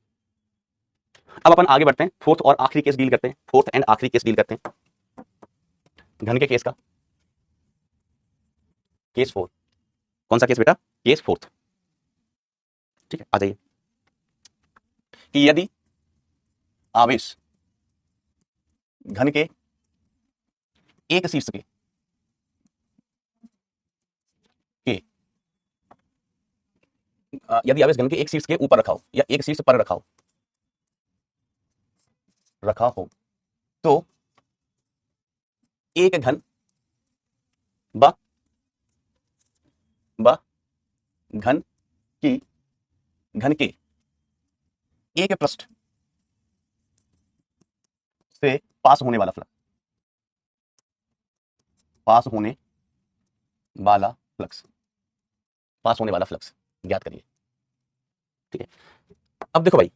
अब अपन आगे बढ़ते हैं, फोर्थ और आखिरी केस डील करते हैं, फोर्थ एंड आखिरी केस डील करते हैं घन के केस का। केस 4, कौन सा केस बेटा, केस 4। ठीक है, आ जाइए कि यदि आवेश घन के एक शीर्ष के यदि आवेश घन के एक शीर्ष के ऊपर रखा हो या एक शीर्ष पर रखा हो तो एक घन ब घन के एक पृष्ठ से पास होने वाला फ्लक्स, पास होने वाला फ्लक्स ज्ञात करिए। ठीक है, अब देखो भाई,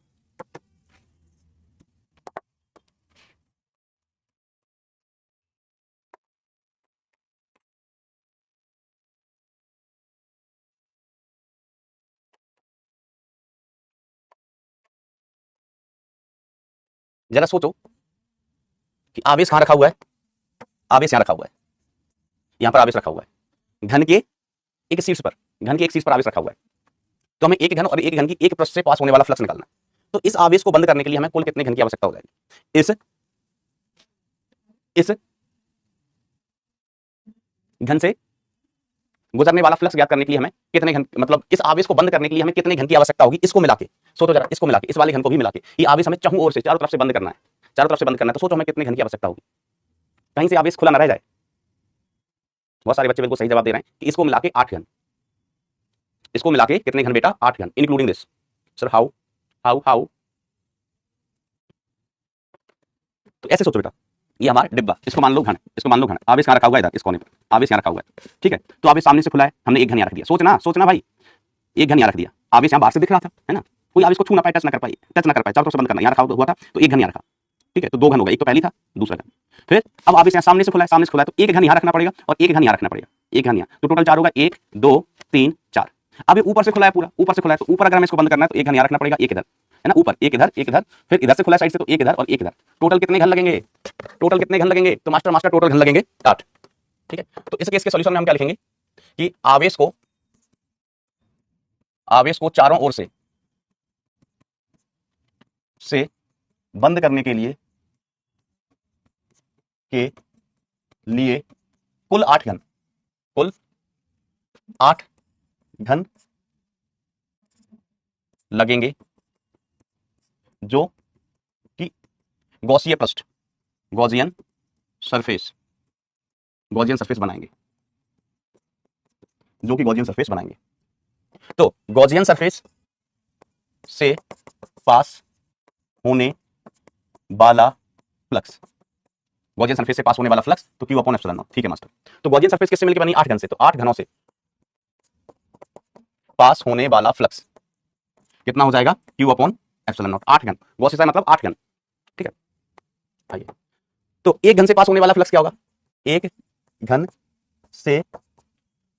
जरा सोचो कि आवेश कहां रखा हुआ है, आवेश यहां रखा हुआ है, यहां पर आवेश रखा हुआ है घन के एक शीर्ष पर, घन के एक शीर्ष पर आवेश रखा हुआ है। तो हमें एक घन और एक घन की एक पृष्ठ से पास होने वाला फ्लक्स निकालना है। तो इस आवेश को बंद करने के लिए हमें कुल कितने घन की आवश्यकता हो जाएगी, इस घन से गुजरने वाला फ्लक्स ज्ञात करने के लिए हमें कितने घन, मतलब इस आवेश को बंद करने के लिए हमें कितने घन की आवश्यकता होगी, इसको मिला के सोचो जरा, इसको मिला के इस वाले घन को भी मिला के, ये आवेश हमें चारों ओर से, चारों तरफ से बंद करना है, चारों तरफ से बंद करना है। तो सोचो हमें कितने घन की आवश्यकता होगी, कहीं से आवेश खुला ना रह जाए। बहुत सारे बच्चे बिल्कुल सही जवाब दे रहे हैं कि इसको मिला के 8 घन, इसको मिला के कितने घन बेटा, 8 घन, including this. Sir how how how तो ऐसे सोचो बेटा, ये हमारा डिब्बा, इसको मान लो घन, इसको मान लो घन, आवेश कहां रखा हुआ है, इधर इस कोने पर आवेश यहां रखा हुआ है। ठीक है, तो आवेश सामने से खुला है, हमने एक घन यहां रख दिया, सोचना भाई, एक घन यहां रख दिया, आवेश यहां बाहर से दिख रहा था, है ना, कोई आवेश को छू ना पाए, टच ना कर पाए, चारों तरफ से बंद करना, यहां रखा हुआ था, तो एक घन यहां रखा। ठीक है, तो 2 घन हो गए, एक तो पहली था, दूसरा घन। फिर अब आवेश यहां सामने से खुला है, तो एक घन यहां रखना पड़ेगा और एक घन यहां रखना पड़ेगा, एक घन यहां, तो टोटल 4 होगा, 1 2 3 4। अब ये ऊपर से खुला है, पूरा ऊपर से खुला है, तो ऊपर अगर हमें इसको बंद करना है तो एक घन यहां रखना पड़ेगा, एक इधर, है ना, ऊपर एक इधर, फिर इधर से खुला साइड से, तो एक इधर और एक इधर। टोटल कितने घन लगेंगे, तो मास्टर टोटल घन लगेंगे 8। ठीक है, तो इस केस के सॉल्यूशन में हम क्या लिखेंगे कि आवेश को चारों ओर से बंद करने के लिए कुल 8 घन लगेंगे, जो कि गॉसियन सरफेस बनाएंगे, तो गॉसियन सरफेस से पास होने वाला फ्लक्स, गॉसियन सरफेस से पास होने वाला फ्लक्स, तो Q अपॉन एप्सिलॉन नॉट। ठीक है मास्टर, तो गॉसियन सरफेस किससे मिलकर बनी, 8 घन से, तो 8 घनों से पास होने वाला फ्लक्स कितना हो जाएगा, Q अपॉन एप्सिलॉन नॉट। 8 घन, गॉसियन मतलब 8 घन। ठीक है, आइए, तो एक घन से पास होने वाला फ्लक्स क्या होगा, एक घन से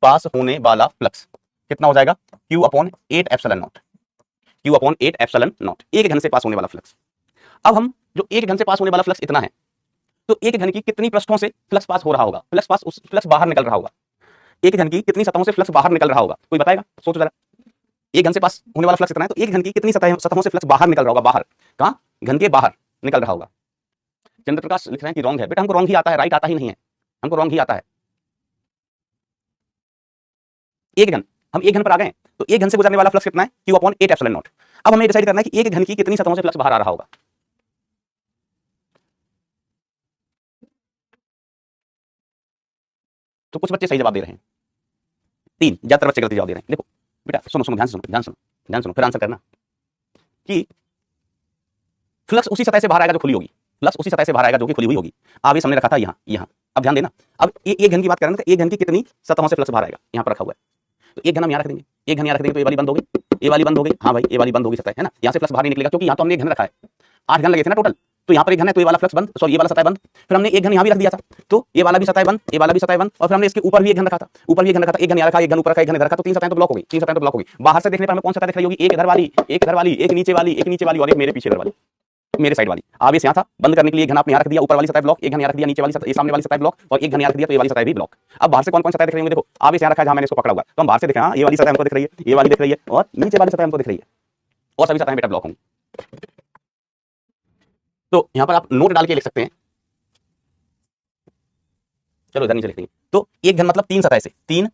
पास होने वाला फ्लक्स कितना हो जाएगा, Q upon 8 epsilon not, Q upon 8 epsilon not, एक घन से पास होने वाला फ्लक्स। अब हम जो एक घन से पास होने वाला फ्लक्स इतना है, तो एक घन की कितनी पृष्ठों से फ्लक्स पास हो रहा होगा, फ्लक्स बाहर निकल रहा होगा, एक घन की कितनी सतहों से फ्लक्स बाहर निकल रहा होगा, कोई बताएगा, सोचो जरा, एक घन से पास होने वाला फ्लक्स इतना है, तो एक घन की कितनी सतहों से फ्लक्स बाहर निकल रहा होगा, बाहर कहां, घन के बाहर निकल रहा होगा। चंद्रप्रकाश लिख रहे हैं कि रॉन्ग है बेटा, हमको रॉन्ग ही आता है, राइट आता ही नहीं है, हमको रॉन्ग ही आता है। एक घन, हम एक घन पर आ गए, तो एक घन से गुजरने वाला फ्लक्स कितना है, Q अपॉन 8 एप्सिलॉन नॉट। अब हमें डिसाइड करना है कि एक घन की कितनी सतहों से फ्लक्स बाहर आ रहा होगा। तो कुछ बच्चे सही जवाब दे रहे हैं, 3, ज्यादातर बच्चे गलत जवाब दे रहे हैं। देखो बेटा, सुनो ध्यान से सुनो, फिर आंसर करना कि फ्लक्स उसी सतह से बाहर आएगा जो खुली होगी, फ्लक्स उसी सतह से बाहर आएगा जो कि खुली हुई होगी। आवेश हमने रखा था यहाँ यहाँ। अब ध्यान देना, अब एक घन की बात करें तो एक घन की कितनी सतहों से फ्लक्स बाहर आएगा, यहाँ पर रखा हुआ है। तो एक घन हम यहाँ रख देंगे, एक घन यहाँ रख देंगे तो ये वाली बंद हो गई, ये वाली बंद हो गई। हाँ भाई, ये वाली बंद होगी सतह, है ना, यहाँ से फ्लक्स बाहर नहीं निकलेगा क्योंकि यहाँ तो हमने एक घन रखा है, 8 घन लगे थे ना टोटल। तो यहाँ पर एक घन है तो ये वाला फ्लक्स बंद, सॉरी ये वाला सतह बंद। फिर हमने एक घन यहाँ भी रख दिया था तो ये वाला भी सतह बंद, ये वाला भी सतह बंद। और फिर हमने इसके ऊपर भी एक घन रखा था, ऊपर भी एक घन रखा था, एक घन यहाँ रखा, एक घन ऊपर रखा, एक घन इधर रखा, तो 3 सतहें तो ब्लॉक हो गई, 3 सतहें तो ब्लॉक हो गई। बाहर से देखने पर हमें कौन सा सतह दिख रही होगी, एक इधर वाली, एक इधर वाली, एक नीचे वाली, एक नीचे वाली और एक मेरे पीछे इधर वाली, मेरे साइड वाली। आवेश यहाँ था, बंद करने के लिए एक घन आपने यहाँ रख दिया, ऊपर वाली सतह ब्लॉक, एक घन यहाँ रख दिया, नीचे वाली सतह, सामने वाली सतह ब्लॉक, और एक घन यहाँ रख दिया तो ये वाली सतह भी ब्लॉक। अब बाहर से कौन कौन सतह दिख रही होंगी, देखो आवेश यहाँ रखा है जहाँ मैंने इसको पकड़ा हुआ, तो हम बाहर से देखें, हाँ ये वाली सतह हमको दिख रही है, ये वाली दिख रही है और नीचे वाली सतह हमको दिख रही है, और सभी सतहें बेटा ब्लॉक होंगी। तो यहाँ पर आप नोट डाल के लिख सकते हैं, चलो इधर नीचे लिख देंगे। तो एक घन मतलब 3 सतह से, 3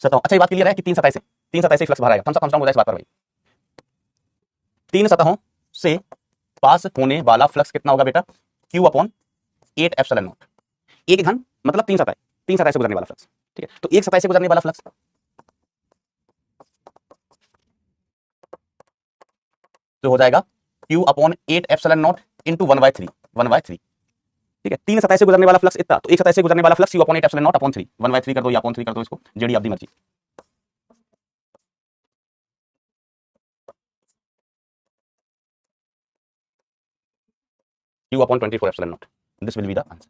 सतहों, अच्छा ये बात क्लियर है कि 3 सतह से फ्लक्स बाहर आएगा, थम्स अप हो जाए इस बात पर भाई। 3 सतहों से पास होने वाला फ्लक्स कितना होगा बेटा, Q/8 एप्सिलॉन नॉट। एक घन मतलब 3 सतह, 3 सतह से गुजरने वाला फ्लक्स, ठीक है। तो एक सतह से गुजरने वाला फ्लक्स तो हो जाएगा Q/8 एप्सिलॉन नॉट इंटू 1/3, 1/3, ठीक है। 3 सतह से गुजरने वाला फ्लक्स इतना, तो एक सतह से गुजरने वाला flux Q/8 epsilon not upon 3, 1/3 कर दो या अपॉन 3 कर दो, इसको जेडी आपकी मर्जी। Q/24 epsilon not, this will be the answer,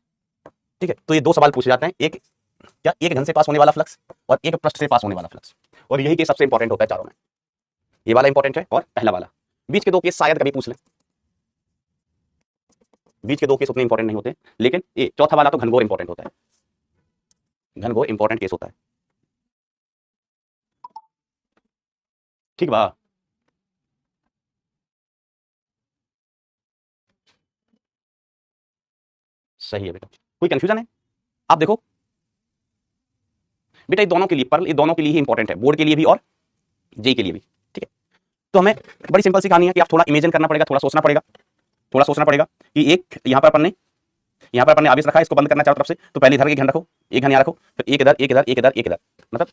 ठीक है। तो ये दो सवाल पूछे जाते हैं, एक क्या, एक घन से पास होने वाला फ्लक्स और एक पृष्ठ से पास होने वाला फ्लक्स, और यही केस सबसे इंपॉर्टेंट होता है चारों में। ये वाला इंपॉर्टेंट है और पहला वाला, बीच के दो केस शायद कभी पूछ लें, बीच के दो केस उतने इंपॉर्टेंट नहीं होते, लेकिन ये चौथा वाला तो घनघोर इंपॉर्टेंट होता है, घनघोर इंपॉर्टेंट केस होता है, ठीक बा। सही है बेटा, कोई कंफ्यूजन है? आप देखो बेटा, ये दोनों के लिए, पर ये दोनों के लिए ही इंपॉर्टेंट है, बोर्ड के लिए भी और जेई के लिए भी, ठीक है। तो हमें बड़ी सिंपल सी कहानी है कि आप थोड़ा इमेजिन करना पड़ेगा, थोड़ा सोचना पड़ेगा, थोड़ा सोचना पड़ेगा कि एक यहाँ पर अपन ने आवेश रखा है, इसको बंद करना चारों तरफ से, तो पहले इधर एक घन रखो, एक घन यहाँ रखो, फिर एक इधर, एक इधर, एक इधर, एक इधर, मतलब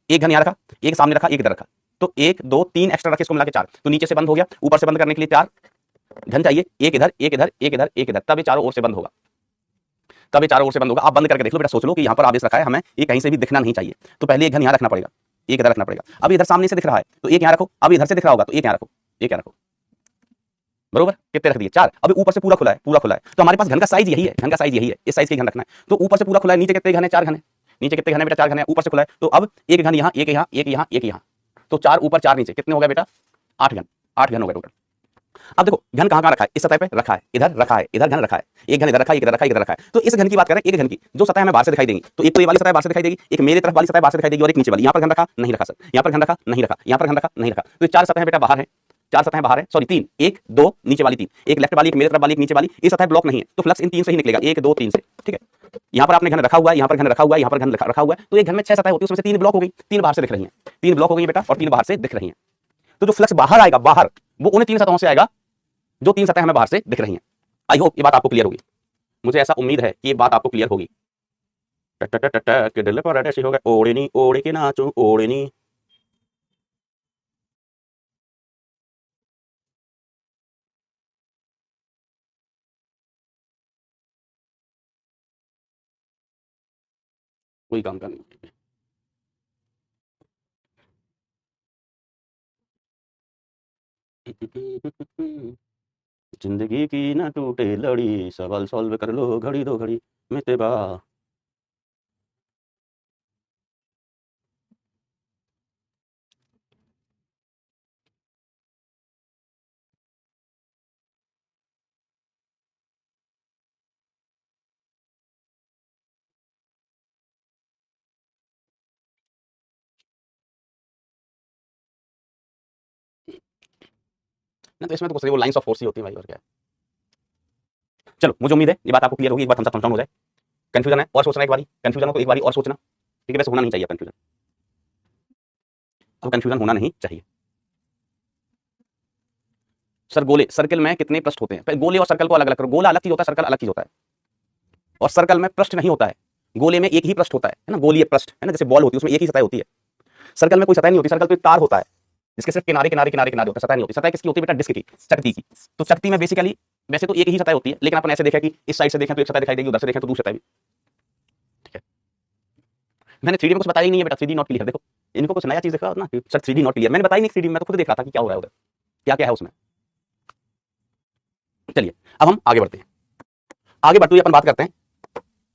एक घन यहाँ रखा, एक सामने रखा, एक इधर रखा, तो 1 2 3 एक्स्ट्रा रखे, इसको मिला के 4, तो नीचे से बंद हो गया, ऊपर से बंद करने के लिए 4 घन चाहिए, एक इधर, एक इधर, एक इधर, एक इधर, तब ये चारों ओर से बंद होगा, तब ये चारों ओर से बंद होगा। आप बंद करके देख लो बेटा, सोच लो कि यहाँ पर आवेश रखा है, हमें ये कहीं से भी दिखना नहीं चाहिए, तो पहले एक घन यहाँ रखना पड़ेगा, एक इधर रखना पड़ेगा। अब इधर सामने से दिख रहा है तो एक यहाँ रखो, अब इधर से दिख रहा होगा तो एक यहाँ रखो, एक यहाँ रखो, बरोबर, कितने रख दिए, 4। अब ऊपर से पूरा खुला है, पूरा खुला है, तो हमारे पास घन का साइज यही है, घन का साइज यही है, इस साइज के घन रखना है। तो ऊपर से पूरा खुला है, नीचे कितने घन है, 4 घन है, नीचे कितने घन है बेटा, 4 घन है, ऊपर से खुला है, तो अब एक घन यहाँ, एक यहाँ, एक यहाँ, एक यहाँ, तो 4 ऊपर 4 नीचे, कितने हो गए बेटा, 8 घन, 8 घन हो गए टोटल। अब देखो घन कहाँ कहाँ रखा है, इस सतह पे रखा है, इधर रखा है, इधर घन रखा है, एक घन इधर रखा है, एक इधर रखा है, इधर रखा है। तो इस घन की बात करें, एक घन की जो सतह हमें बाहर से दिखाई देंगी, तो एक तो ये वाली सतह बाहर से दिखाई देगी, एक मेरे तरफ वाली सतह बाहर से दिखाई देगी, और एक नीचे वाली। यहाँ पर घन रखा नहीं रखा सर, यहाँ पर घन रखा नहीं रखा, यहाँ पर घन रखा नहीं रखा, तो 4 सतह बेटा बाहर है, 4 सतह बाहर है, सॉरी 3, 1 2 नीचे वाली 3, एक लेफ्ट वाली, एक मेरे तरफ वाली, एक नीचे वाली, ये सतह ब्लॉक नहीं है, तो फ्लक्स इन 3 से ही निकलेगा, 1 2 3 से, ठीक है। यहाँ पर आपने घन रखा हुआ है, यहाँ पर घन रखा हुआ है, यहाँ पर घन रखा हुआ है, तो एक घन में 6 सतह होती है, उसमें से 3 ब्लॉक हो गई, 3 बाहर से दिख रही हैं, 3 ब्लॉक हो गई बेटा, और 3 बाहर से दिख रही हैं। तो जो फ्लक्स बाहर आएगा, बाहर, वो उन 3 सतहों से आएगा जो 3 सतह हमें बाहर से दिख रही हैं। आई होप ये बात आपको क्लियर होगी, मुझे ऐसा उम्मीद है कि ये बात आपको क्लियर होगी। हो गया, ओढ़नी ओढ़ के नाचो ओढ़नी, कोई काम का नहीं। जिंदगी की ना टूटे लड़ी, सवाल सॉल्व कर लो घड़ी दो घड़ी, मितबा। ना तो इसमें तो कुछ नहीं, वो लाइंस ऑफ फोर्स ही होती है भाई, और क्या है। चलो मुझे उम्मीद है ये बात आपको क्लियर होगी, एक बार थम्स अप थम्स डाउन हो जाए। कंफ्यूजन है और सोचना, एक बारी कंफ्यूजन हो तो एक बारी और सोचना, ठीक है, वैसे होना नहीं चाहिए कंफ्यूजन, अब कंफ्यूजन होना नहीं चाहिए। सर गोले, सर्कल में कितने पृष्ठ होते हैं, गोले और सर्कल को अलग अलग करो, गोला अलग चीज होता है, सर्कल अलग चीज होता है, और सर्कल में पृष्ठ नहीं होता है, गोले में एक ही पृष्ठ होता है ना, गोलीय पृष्ठ है ना, जैसे बॉल होती है उसमें एक ही सतह होती है, सर्कल में कोई सतह नहीं होती, सर्कल तो एक तार होता है, जिसके सिर्फ किनारे किनारे किनारे किनारे होता है, सतह नहीं होती। सतह किसकी होती है बेटा? डिस्क की, चकती की। तो चकती में बेसिकली वैसे तो एक ही सतह होती है, लेकिन अपन ऐसे देखा कि इस साइड से देखें तो एक सतह दिखाई देगी, उधर से देखें तो दूसरी सतह भी। ठीक है, मैंने 3D में कुछ बताया ही नहीं है बेटा, 3D नॉट क्लियर। देखो इनको कुछ नया चीज देखा ना कि सर 3D नॉट क्लियर, मैंने बताया नहीं 3D में, मैं तो खुद देख रहा था कि क्या हो रहा है उधर, क्या क्या है उसमें। चलिए अब हम आगे बढ़ते हैं। आगे बढ़ते हुए अपन बात करते हैं,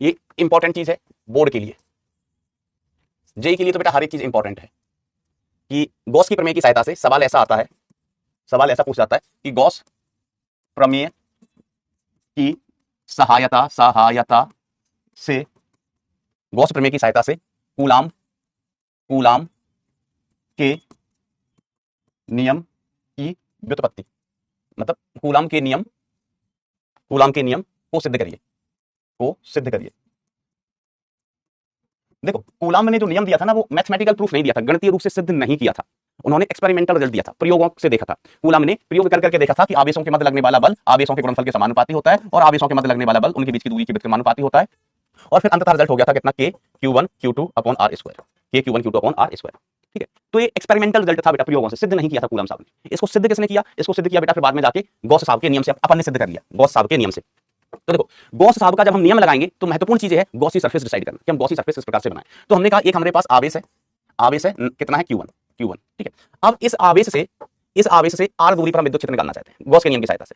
ये इंपॉर्टेंट चीज है बोर्ड के लिए, जेई के लिए तो बेटा हर एक चीज इंपॉर्टेंट है कि गॉस की प्रमेय की सहायता से सवाल ऐसा आता है, सवाल ऐसा पूछ जाता है कि गॉस प्रमेय की सहायता से, गॉस प्रमेय की सहायता से कूलाम के नियम की व्युत्पत्ति, मतलब कूलाम के नियम को सिद्ध करिए। देखो कूलाम ने जो नियम दिया था ना, वो मैथमेटिकल प्रूफ नहीं दिया था, गणितीय रूप से सिद्ध नहीं किया था, उन्होंने एक्सपेरिमेंटल रिजल्ट दिया था, प्रयोगों से देखा था। कूलाम ने प्रयोग कर करके देखा था कि आवेशों के मध्य लगने वाला बल आवेशों के गुणनफल के समानुपाती होता है, और आवेशों के मध्य लगने वाला बल उनके बीच की दूरी के समानुपाती होता है। और फिर अंततः रिजल्ट हो गया था कितना? K Q1 Q2 upon R square, K Q1 Q2 upon R square. ठीक है, तो ये एक्सपेरिमेंटल रिजल्ट था बेटा, प्रयोगों से सिद्ध नहीं किया था कूलाम साहब ने। इसको सिद्ध किसने किया? इसको सिद्ध किया बेटा फिर बाद में जाके गॉस साहब के नियम से, अपन ने सिद्ध कर लिया गॉस साहब के नियम से। तो देखो गॉस साहब का जब हम नियम लगाएंगे तो महत्वपूर्ण चीज है गॉसी सरफेस डिसाइड करना कि हम गॉसी सरफेस किस प्रकार से बनाएं। तो हमने कहा एक हमारे पास आवेश है कितना है? Q1। ठीक है, अब इस आवेश से R दूरी पर हम विद्युत क्षेत्र निकालना चाहते हैं गॉस के नियम की सहायता से।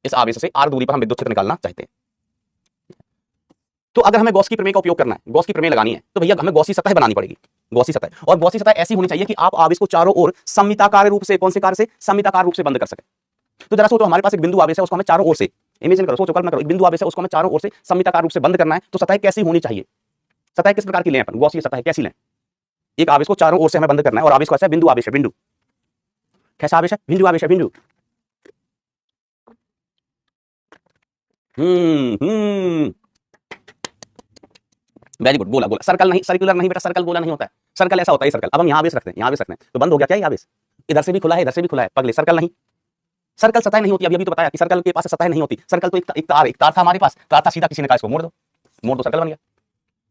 इस आवेश से R दूरी पर हम विद्युत क्षेत्र निकालना चाहते हैं। तो अगर हमें गॉस की प्रमेय का उपयोग करना है, गॉस की प्रमेय लगानी है, तो भैया हमें गॉसी सतह बनानी पड़ेगी, गॉसी सतह। और गॉसी सतह ऐसी होनी चाहिए कि आप आवेश को चारों ओर सममिताकार रूप से, कौन से कार्य से? सममिताकार रूप से बंद कर सके। तो जरा सोचो, हमारे पास एक बिंदु आवेश है, उसको हमें चारों ओर से, इमेजिन करो, सोचो, कल्पना करो, एक बिंदु आवेश है, उसको हमें चारों ओर से सममिताकार रूप से बंद करना है। तो सतह कैसी होनी चाहिए? सतह किस प्रकार की लें अपन? गॉसी सतह कैसी लें? एक आवेश को चारों ओर से हमें बंद करना है, और आवेश कैसा है? बिंदु आवेश है, बिंदु। कैसा आवेश है? बिंदु आवेश है, बिंदु। वेरी गुड, गोला गोला, सर्कल नहीं, सर्कुलर नहीं बेटा, सर्कल गोला नहीं होता है। सर्कल ऐसा होता है, सर्कल। अब हम यहाँ आवेश रखते हैं, यहाँ आवेश रखते हैं, तो बंद हो गया क्या ये आवेश? इधर से भी खुला है, इधर से भी खुला है, पगले। सर्कल नहीं, सर्कल सतह नहीं होती। अभी तो बताया कि सर्कल के पास सतह नहीं होती। सर्कल तो एक तार था हमारे पास, तार था सीधा, किसी ने कहा इसको मोड़ दो, सर्कल बन गया।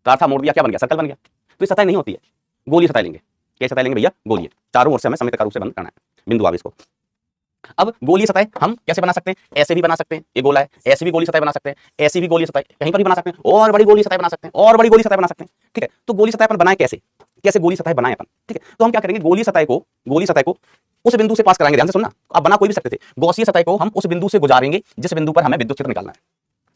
तार था, मोड़ दिया, क्या बन गया? सर्कल बन गया। तो ये सतह नहीं होती है, गोलीय सतह लेंगे। क्या सतह लेंगे भैया? गोलीय। चारों ओर से हमें सममित रूप से बंद करना है बिंदु आवेश को। अब गोलीय सतह हम कैसे बना सकते हैं? ऐसे भी बना सकते हैं, ये गोला है, ऐसे भी गोलीय सतह बना सकते हैं, ऐसी भी गोलीय सतह कहीं पर भी बना सकते हैं, और बड़ी गोलीय सतह बना सकते हैं, और बड़ी गोलीय सतह बना सकते हैं। ठीक है, तो गोलीय सतह अपन बनाए कैसे? कैसे गोलीय सतह बनाए अपन? ठीक है, तो हम क्या करेंगे, गोलीय सतह को उस बिंदु से पास कराएंगे। ध्यान से सुनना, आप बना कोई भी सकते थे। गॉसीय सतह को हम उस बिंदु से गुजारेंगे जिस बिंदु पर हमें विद्युत क्षेत्र निकालना है,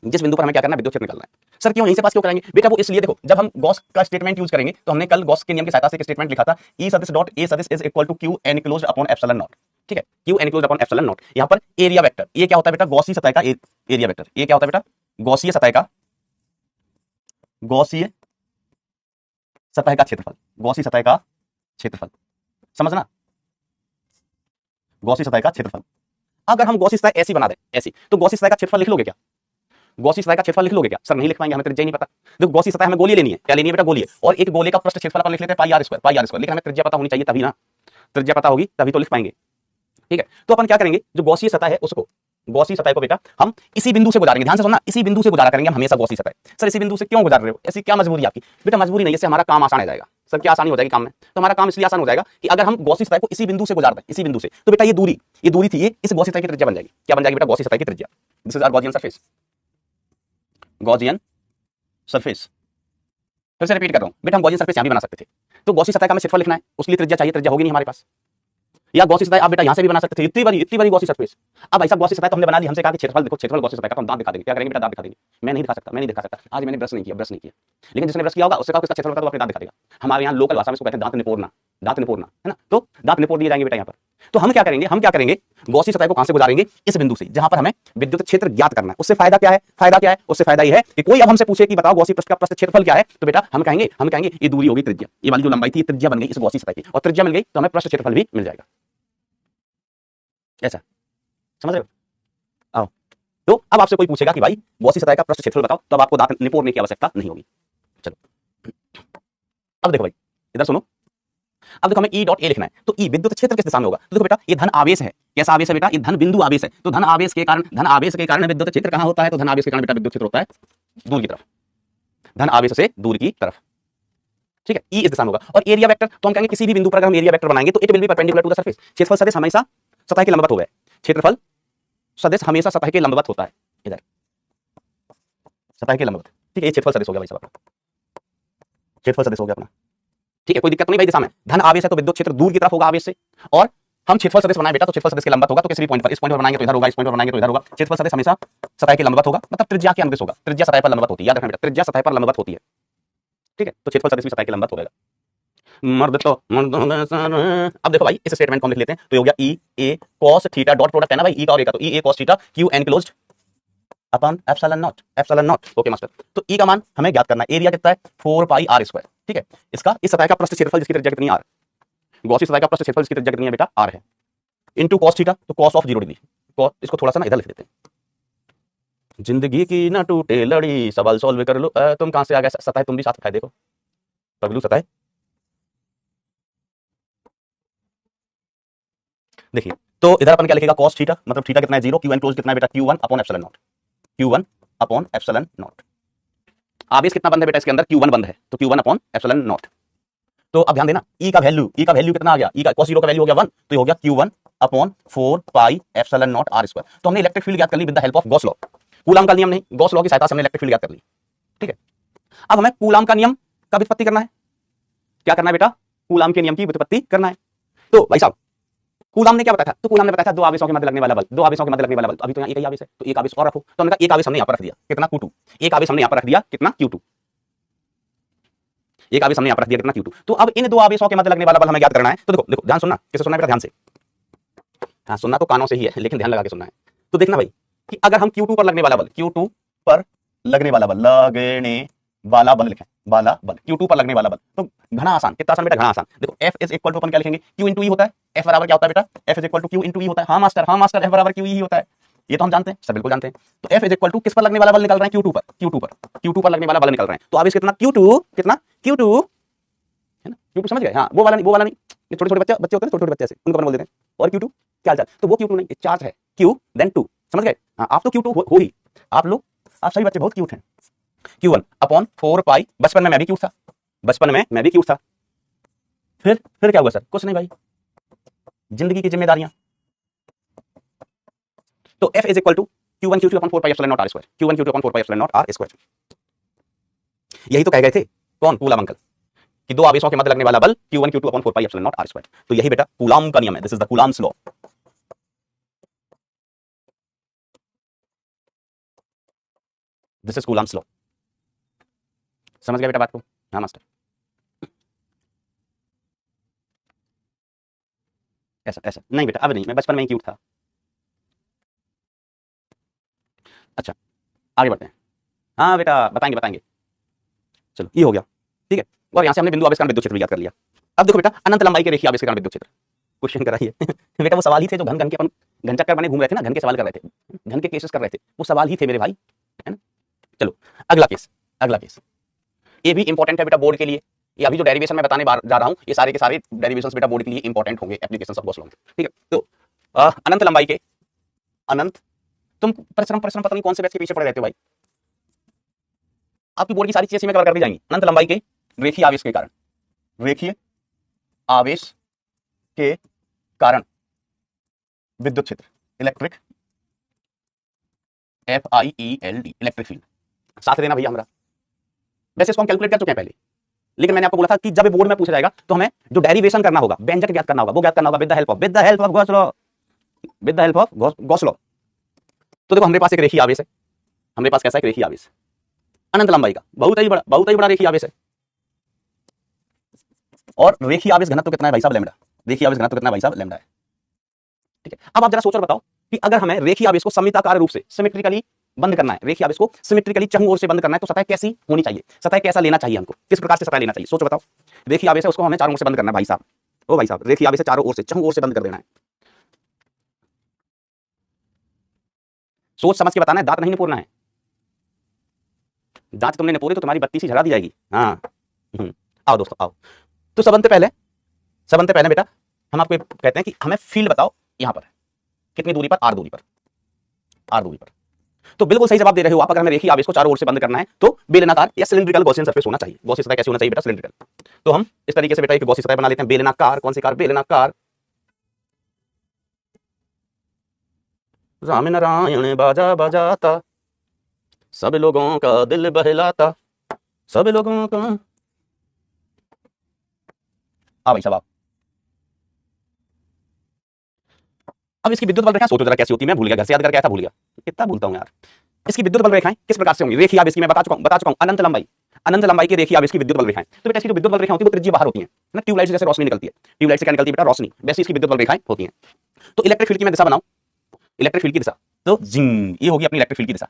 जिस बिंदु पर हमें क्या करना है? विद्युत क्षेत्र निकालना है। सर क्यों यहीं से पास क्यों कराएंगे बेटा? वो इसलिए, देखो जब हम गॉस का स्टेटमेंट यूज करेंगे, तो हमने कल गॉस के नियम की सहायता से एक स्टेटमेंट लिखा था, E सदिश डॉट A सदिश is equal to Q enclosed upon epsilon naught. ठीक है, Q enclosed upon epsilon naught. यहाँ पर एरिया वेक्टर, ये क्या होता है बेटा? गॉसीय सतह का एरिया वेक्टर। ये क्या होता है बेटा? गॉसीय सतह का क्षेत्रफल, गॉसीय सतह का क्षेत्रफल। समझना, गॉसीय सतह का क्षेत्रफल। अगर हम गॉसीय सतह ऐसी बना दें, ऐसी, तो गॉसीय सतह का क्षेत्रफल लिख लोगे क्या? गॉसीय सतह का क्षेत्रफल लिख लोगे क्या? सर नहीं लिख पाएंगे, हमें त्रिज्या नहीं पता। देखो गॉसीय सतह हमें गोलीय लेनी है, क्या लेनी है बेटा? गोलीय। और एक गोले का पृष्ठ क्षेत्रफल अपन लिख लेते हैं पाई आर स्क्वायर, लेकिन हमें त्रिज्या पता होनी चाहिए, तभी ना, त्रिज्या पता होगी तभी तो लिख पाएंगे। ठीक है, तो अपन क्या करेंगे, जो गॉसीय सतह है उसको, गॉसीय सतह को बेटा हम इसी बिंदु से गुजारेंगे। ध्यान से सुनना, इसी बिंदु से गुजारा करेंगे हम हमेशा गॉसीय सतह। सर इसी बिंदु से क्यों गुजार रहे हो? ऐसी क्या मजबूरी आपकी? बेटा मजबूरी नहीं, इससे हमारा काम आसान हो जाएगा। सर क्या आसानी हो जाएगी काम में? तो हमारा काम इसलिए आसान हो जाएगा कि अगर हम गॉसीय सतह को इसी बिंदु से गुजार दें, इसी बिंदु से, तो बेटा ये दूरी थी, ये इस गॉसीय सतह की त्रिज्या बन जाएगी। क्या बन जाएगी बेटा? गॉसीय सतह की त्रिज्या। This is our Gaussian surface, Gaussian surface. फिर से रिपीट कर रहा हूं बेटा, हम गॉसियन सरफेस यहां भी बना सकते थे। तो गॉसीय सतह का हमें क्षेत्रफल लिखना है, उसके लिए त्रिज्या चाहिए, त्रिज्या होगी नहीं हमारे पास। या गॉसीय सतह आप बेटा यहां से भी बना सकते थे, इतनी बड़ी गॉसीय सरफेस। अब ऐसा गॉसीय सतह तो हमने बना ली, हमसे कहा कि क्षेत्रफल देखो, क्षेत्रफल गॉसीय सतह का, तो हम दांत दिखा देंगे। क्या करेंगे बेटा? दांत दिखा देंगे। मैं नहीं दिखा सकता, आज मैंने ब्रश नहीं किया, लेकिन जिसने ब्रश किया होगा उससे कहा उसका क्षेत्रफल बता, तो अपने दांत दिखा देगा। हमारे यहाँ लोकल भाषा में इसको कहते हैं दांत निपोड़ना, है ना? तो दांत निपोड़ दिए जाएंगे बेटा यहाँ पर। तो हम क्या करेंगे, गॉसीय सतह को कहां से गुजारेंगे? इस बिंदु से, जहां पर हमें विद्युत क्षेत्र ज्ञात करना है। उससे फायदा क्या है? उससे फायदा यह है कि कोई अब हमसे पूछे कि बताओ गॉसीय पृष्ठ का पृष्ठ क्षेत्रफल क्या है, तो बेटा हम कहेंगे ये दूरी होगी त्रिज्या, ये वाली जो लंबाई थी त्रिज्या बन गई इस गॉसीय सतह की, और त्रिज्या मिल गई तो हमें पृष्ठ क्षेत्रफल भी मिल जाएगा। ऐसा समझ रहे हो? आओ, तो अब आपसे कोई पूछेगा कि भाई गॉसीय सतह का पृष्ठ क्षेत्रफल बताओ, तो अब आपको दांत निपोड़ने की आवश्यकता नहीं होगी। चलो अब देखो भाई, इधर सुनो। अब देखो हमें E डॉट A लिखना है, तो E विद्युत क्षेत्र किस दिशा में होगा? तो देखो बेटा ये धन आवेश है। कैसा आवेश है बेटा? ये धन बिंदु आवेश है। तो धन आवेश के कारण विद्युत क्षेत्र कहां होता है? तो धन आवेश के कारण बेटा विद्युत क्षेत्र होता है दूर की तरफ, धन आवेश से दूर की तरफ। ठीक है, ई इस दिशा में होगा। और एरिया वेक्टर तो हम कहेंगे किसी भी बिंदु पर अगर हम एरिया वेक्टर बनाएंगे तो it will be perpendicular to the surface. क्षेत्रफल सदिश हमेशा सतह के लंबवत होगा। क्षेत्रफल सदिश हमेशा सतह के लंबवत होता है, इधर सतह के लंबवत। ठीक है, ये क्षेत्रफल सदिश हो गया भाई साहब, क्षेत्रफल सदिश हो गया अपना। ठीक है, कोई दिक्कत नहीं भाई। दिशा में धन आवेश है तो विद्युत क्षेत्र दूर की तरफ होगा आवेश से, और हम क्षेत्रफल सदिश बनाए बेटा तो क्षेत्रफल सदिश के लंबवत होगा। तो किसी भी पॉइंट पर, इस पॉइंट पर बनाएंगे तो इधर होगा, इस पॉइंट पर बनाएंगे तो इधर होगा। क्षेत्रफल सदिश हमेशा सतह के लंबवत होगा, मतलब त्रिज्या के अनुदिश होगा। त्रिज्या सतह पर लंबवत होती है, याद रखना बेटा, त्रिज्या सतह पर लंबवत होती है। ठीक है, तो क्षेत्रफल सदिश भी सतह के लंबवत हो जाएगा। मर्द तो मर्द हो गए सारे। अब देखो भाई, इस स्टेटमेंट को हम लिख लेते हैं। तो ये हो गया ई A cos theta dot product है ना भाई, ई का और ए का, तो ई A cos theta Q enclosed upon epsilon not, epsilon not. Okay master, तो ई का मान हमें ज्ञात करना है। एरिया कितना है 4 पाई आर स्क्वायर। ठीक है, इसका इस सतह का पृष्ठ क्षेत्रफल जिसकी त्रिज्या कितनी आर, गॉसी सतह का पृष्ठ क्षेत्रफल जिसकी त्रिज्या कितनी है बेटा आर है, इनटू cos थीटा, तो cos ऑफ 0 डिग्री। इसको थोड़ा सा ना इधर लिख देते हैं। जिंदगी की ना टूटे लड़ी, सवाल सॉल्व कर लो। तुम कहां से आ गए, सतह तुम भी साथ खाए देखो, पगलू सतह। देखिए, तो इधर अपन क्या लिखेगा, cos थीटा मतलब थीटा कितना है 0, क्यू एन क्लोज कितना है बेटा Q1 upon epsilon not, Q1 upon epsilon not. आवेश कितना बंद है बेटा इसके अंदर, Q1 बंद है, तो Q1 अपॉन एप्सिलॉन नॉट। तो अब ध्यान देना, ई का वैल्यू कितना आ गया, ई का cos 0 का वैल्यू हो गया 1, तो ये हो गया Q1 upon 4 pi epsilon naught are square. तो हमने इलेक्ट्रिक फील्ड ज्ञात कर ली with the help of Gauss law. Coulomb का नियम नहीं, गॉस लॉ की सहायता से हमने इलेक्ट्रिक फील्ड ज्ञात कर ली। ठीक है, अब हमें कूलॉम का नियम का व्युत्पत्ति करना है। क्या करना है बेटा, कूलॉम के नियम की व्युत्पत्ति करना है। तो भाई साहब, कूलॉम ने क्या बताया था, तो कूलॉम ने बताया था दो आवेशों के मध्य लगने वाला बल, दो आवेशों के मध्य लगने वाला बल। अभी तो यहाँ एक ही आवेश है, तो एक आवेश और रखो। तो हमने कहा एक आवेश हमने यहाँ पर रख दिया, कितना Q2। एक आवेश हमने यहाँ पर रख दिया, कितना Q2। एक आवेश हमने यहाँ पर रख दिया, कितना Q2। तो अब इन दो आवेशों के मध्य लगने वाला बल हमें ज्ञात करना है। तो देखो देखो, ध्यान सुनना, किसे सुनना है बेटा, ध्यान से। हाँ, सुनना तो कानों से ही है, लेकिन ध्यान लगा के सुनना है। तो देखना भाई कि अगर हम Q2 पर लगने वाला बल, Q2 पर लगने वाला बल, लगने वाला बल लिखें, वाला बल Q2 पर लगने वाला बल, तो घना आसान, कितना आसान बेटा, घना आसान। देखो F इज इक्वल टू अपन क्या लिखेंगे, Q इंटू ई होता है। F बराबर क्या होता है बेटा, F is equal to Q into E होता है। हाँ मास्टर, हाँ मास्टर, F बराबर Q ही होता है, ये तो हम जानते हैं, सब बिल्कुल जानते हैं। तो F इज इक्वल टू किस पर लगने वाला बल निकल रहे हैं, Q2 पर, Q2 पर लगने वाला बल निकल रहे हैं। तो अब कितना Q2, कितना Q2 है ना, Q2 समझ गए। हाँ, वो वाला नहीं, ये छोटे छोटे बच्चे होते हैं, छोटे छोटे बच्चे ऐसे, उनको बोल देते हैं। और Q2 क्या हाल चाल, तो वो Q2 नहीं, चार्ज है Q देन 2, समझ गए। हाँ, आप तो Q2 हो ही, आप लोग, आप सभी बच्चे बहुत क्यूट हैं। Q1 अपॉन 4 पाई, बचपन में मैं भी क्यूट था, बचपन में मैं भी क्यूट था। फिर क्या हुआ सर, कुछ नहीं भाई, जिंदगी की जिम्मेदारियां। तो F is equal to Q1 Q2 upon 4 pi epsilon naught are square, Q1 Q2 upon 4 pi epsilon naught are square. यही तो कह गए थे कौन, कूलॉम अंकल, कि दो आवेशों के मध्य लगने वाला बल Q1 Q2 upon 4 pi epsilon naught are square. तो यही बेटा कूलॉम का नियम है, this is the Coulomb's law. This is Coulomb's law. समझ गया बेटा बात को। हाँ मास्टर, ऐसा ऐसा नहीं बेटा, अब नहीं, मैं बचपन में ही क्यूट था। अच्छा, आगे बढ़ते हैं। हाँ बेटा, बताएंगे। चलो, ये हो गया। ठीक है, और यहाँ से हमने बिंदु आवेश का विद्युत क्षेत्र भी ज्ञात कर लिया। अब देखो बेटा, अनंत लंबाई के रेखीय आवेश के कारण विद्युत क्षेत्र क्वेश्चन कराइए। बेटा वो सवाल ही थे जो घन के अपन घन चक्कर बने घूम रहे थे ना, घन के सवाल कर रहे थे, घन के केसेस कर रहे थे, वो सवाल ही थे मेरे भाई, है ना। चलो अगला केस, ये भी इंपॉर्टेंट है बेटा बोर्ड के लिए। ये अभी जो डेरिवेशन मैं बताने जा रहा हूँ, ये सारे के सारे डेरिवेशंस बेटा बोर्ड के लिए इंपॉर्टेंट होंगे, एप्लीकेशंस ऑफ गॉस लॉ में। ठीक है, तो अनंत लंबाई के, अनंत, तुम परिश्रम पता नहीं कौन से बैच के पीछे पड़े रहते हो भाई, आपकी बोर्ड की सारी चीजें में कवर कर दी जाएंगी। अनंत लंबाई के रेखीय आवेश के कारण, रेखीय आवेश के कारण विद्युत क्षेत्र, इलेक्ट्रिक, FIELD, इलेक्ट्रिक फील्ड, साथ देना भैया हमारा। वैसे इसको हम कैलकुलेट कर चुके हैं पहले, लेकिन मैंने आपको बोला था कि जब बोर्ड में पूछा जाएगा तो हमें जो डेरिवेशन करना होगा, व्यंजक ज्ञात करना होगा, वो ज्ञात करना होगा with the help of Gauss law, with the help of Gauss law. तो देखो हमारे पास एक रेखीय आवेश है, हमारे पास कैसा एक रेखीय आवेश अनंत लंबाई का, बहुत ही बड़ा रेखीय आवेश है। और रेखीय आवेश घनत्व कितना है भाई साहब, लैम्डा। रेखीय आवेश घनत्व कितना है भाई साहब, लैम्डा है। ठीक है, अब आप जरा सोच और बताओ कि अगर हमें रेखीय आवेश को सममिताकार रूप से, सिमेट्रिकली बंद करना है, रेखीय आवेश को सिमेट्रिकली चहुं ओर से बंद करना है, तो सतह कैसी होनी चाहिए, सतह कैसा लेना चाहिए हमको, किस प्रकार से सतह लेना चाहिए, सोचो बताओ। रेखीय आवेश है, उसको हमें चारों ओर से बंद करना है भाई साहब, ओ भाई साहब, रेखीय आवेश है, चारों ओर से, चहुं ओर से बंद कर देना है। सोच समझ के बताना है, दांत नहीं निपोड़ना है। दांत तुमने निपोड़े तो तुम्हारी बत्ती सी झरा दी जाएगी। हाँ, आओ दोस्तों आओ। तो सबसे पहले बेटा हम आपको कहते हैं कि हमें फील्ड बताओ, यहां पर कितनी दूरी पर, आर दूरी पर। तो बिल्कुल सही जवाब दे रहे हो आप। अगर हमें रेखीय आवेश को चारों ओर से बंद करना है तो बेलनाकार या सिलिंड्रिकल गॉसियन सरफेस होना चाहिए। गॉसियन सतह कैसी होना चाहिए बेटा? सिलिंड्रिकल। तो हम इस तरीके से बेटा एक गॉसियन सतह बना लेते हैं, बेलनाकार। कौन सी कार? बेलनाकार। राम नारायण बाजा बजाता, सब लोगों का दिल बहलाता, सब लोगों का। हाँ भाई साहब। अब इसकी विद्युत बल रेखा सोचो जरा कैसी होती है। मैं भूल गया, घर से याद करके आया था, भूल गया। कितना भूलता हूं यार। इसकी विद्युत बल रेखाएं किस प्रकार से होंगी? रेखीय आवेश की मैं बता चुका हूं अनंत लंबाई, अनंत लंबाई की रेखीय आवेश की विद्युत बल रेखाएं। तो बेटा इसकी जो विद्युत बल रेखा होती है वो त्रिज्यीय बाहर होती है ना, ट्यूबलाइट से जैसे रोशनी निकलती है। ट्यूबलाइट से क्या निकलती है बेटा? रोशनी। वैसे इसकी विद्युत बल रेखाएं होती हैं। तो इलेक्ट्रिक फील्ड की मैं दिशा बनाऊं, इलेक्ट्रिक फील्ड की दिशा, तो जिंग, ये होगी अपनी इलेक्ट्रिक फील्ड की दिशा।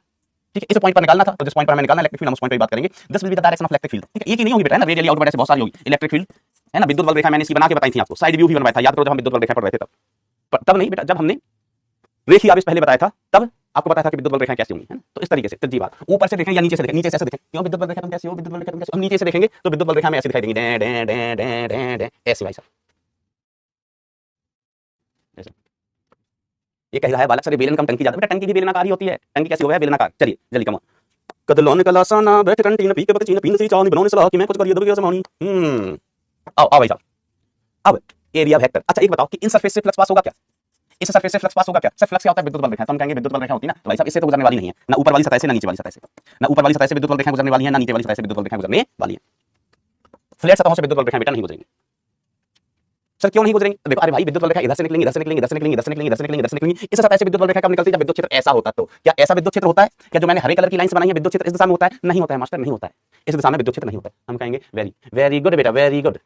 ठीक है, इस पॉइंट पर निकालना था, तो जिस पॉइंट पर हमें निकालना इलेक्ट्रिक फील्ड, हम उस पॉइंट पर बात करेंगे। This will be the direction of electric field. ठीक है, एक ही नहीं होगी बेटा, है ना, रेडियली आउटवर्ड ऐसे बहुत सारी होगी इलेक्ट्रिक फील्ड, है ना। विद्युत बल रेखा मैंने इसकी बना के बताई थी आपको, साइड व्यू भी बनवाया था, याद करो जब हम विद्युत बल रेखा पढ़ रहे थे तब नहीं बेटा, जब हमने रेखीय आवेश पहले बताया था तब आपको बताया था कि विद्युत बल रेखाएं कैसी होंगी, है ना। तो इस तरीके से त्रिज्यीय बात ऊपर से देखें या नीचे से देखें, नीचे से ऐसे देखें, क्यों विद्युत बल रेखा तुम कैसी हो, विद्युत बल रेखा तुम कैसी हो। हम नीचे से देखेंगे तो विद्युत बल रेखा में ऐसे दिखाई देंगी, day day day day day day ऐसे भाई साहब, ऐसे। ये कह रहा है बालक सर बेलन कम टंकी ज्यादा। बेटा टंकी भी बेलनाकार ही होती है, टंकी कैसी हो गया? बेलनाकार। चलिए जल्दी कम कदलों ने कलासाना बैठ कंटीन पी के बच्ची ने पीन सी चावनी बनाने सलाह कि मैं कुछ करिए दबे समानी। आओ आओ भाई साहब। अब एरिया वेक्टर। अच्छा एक बताओ कि इन सरफेस से फ्लक्स पास होगा क्या? इस सरफेस से फ्लक्स पास होगा क्या? सर फ्लक्स क्या होता है? विद्युत बल रेखा। तो हम कहेंगे विद्युत बल रेखा होती है ना, तो भाई साहब इससे तो गुजरने वाली नहीं है, ना ऊपर वाली सतह से ना नीचे वाली सतह से, ना ऊपर वाली सतह से विद्युत बल रेखा गुजरने वाली है, ना नीचे वाली सतह से विद्युत बल रेखा गुजरने वाली है। फ्लैट सतहों से विद्युत बल रेखा बेटा नहीं गुजरेंगी। सर क्यों नहीं गुजरेंगे? देखो अरे भाई विद्युत बल रेखा इधर से निकलेंगी, इधर से निकलेंगी, इधर से निकलेंगी, इधर से निकलेंगी, इधर से निकलेंगी, इधर से निकलेंगी। इस सतह से विद्युत बल रेखा कब निकलती है? जब विद्युत क्षेत्र ऐसा होता है। तो क्या ऐसा विद्युत क्षेत्र होता है क्या? जो मैंने हरे कलर की लाइन से बनाई है, विद्युत क्षेत्र इस दिशा में होता है? नहीं होता है मास्टर, नहीं होता है। इस दिशा में विद्युत क्षेत्र नहीं होता है। हम कहेंगे वेरी वेरी गुड बेटा, वेरी गुड।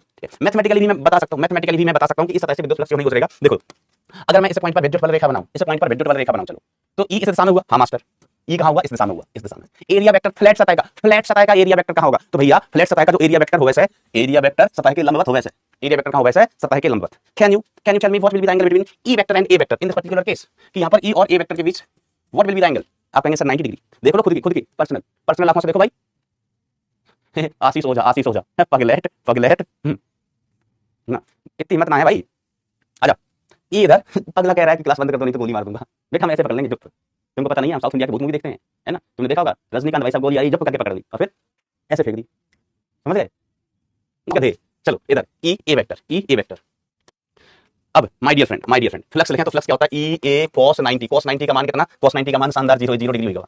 मैथमेटिकली भी मैं बता सकता हूं, मैथमेटिकली भी मैं बता सकता हूं कि इस सतह से विद्युत फ्लक्स क्यों नहीं गुजरेगा। देखो अगर मैं इस पॉइंट पर विद्युत बल रेखा बनाऊं, इस पॉइंट पर विद्युत बल रेखा बनाऊं, चलो तो ई इस दिशा में हुआ। हाँ मास्टर, ई कहां हुआ? इस दिशा में हुआ, इस दिशा में। एरिया वेक्टर फ्लैट सतह का, फ्लैट सतह का एरिया वेक्टर कहां होगा? तो भैया फ्लैट सतह का जो एरिया वेक्टर होगा वैसे एरिया वेक्टर सतह के लंबवत होगा, वैसे एरिया वेक्टर कहां होगा? वैसे सतह के लंबवत। Can you tell me what will be the angle between E vector and A vector in this particular case? कि यहां पर ई और ए वेक्टर के बीच what will be the angle? आप कहेंगे सर 90 डिग्री। देख लो खुद की पर्सनल पर्सनल आंखों से देखो भाई। आशीष ओझा, आशीष ओझा पगलेट पगलेट ना, इतनी हिम्मत ना है भाई। आजा ये इधर पगला कह रहा है कि क्लास बंद कर दो नहीं तो गोली मार दूंगा। बेटा हम ऐसे पकड़ लेंगे, जब तुमको पता नहीं है हम साउथ इंडिया के बहुत मूवी देखते हैं, है ना, तुमने देखा होगा रजनीकांत भाई साहब गोली आई जब करके पकड़ ली और फिर ऐसे फेंक दी, समझ गए गधे। चलो इधर ई ए वेक्टर, ई ए वेक्टर। अब माय डियर फ्रेंड फ्लक्स लिखें तो फ्लक्स क्या होता है? ई ए cos 90। cos 90 का मान कितना? cos 90 का मान शानदार 0 डिग्री होगा।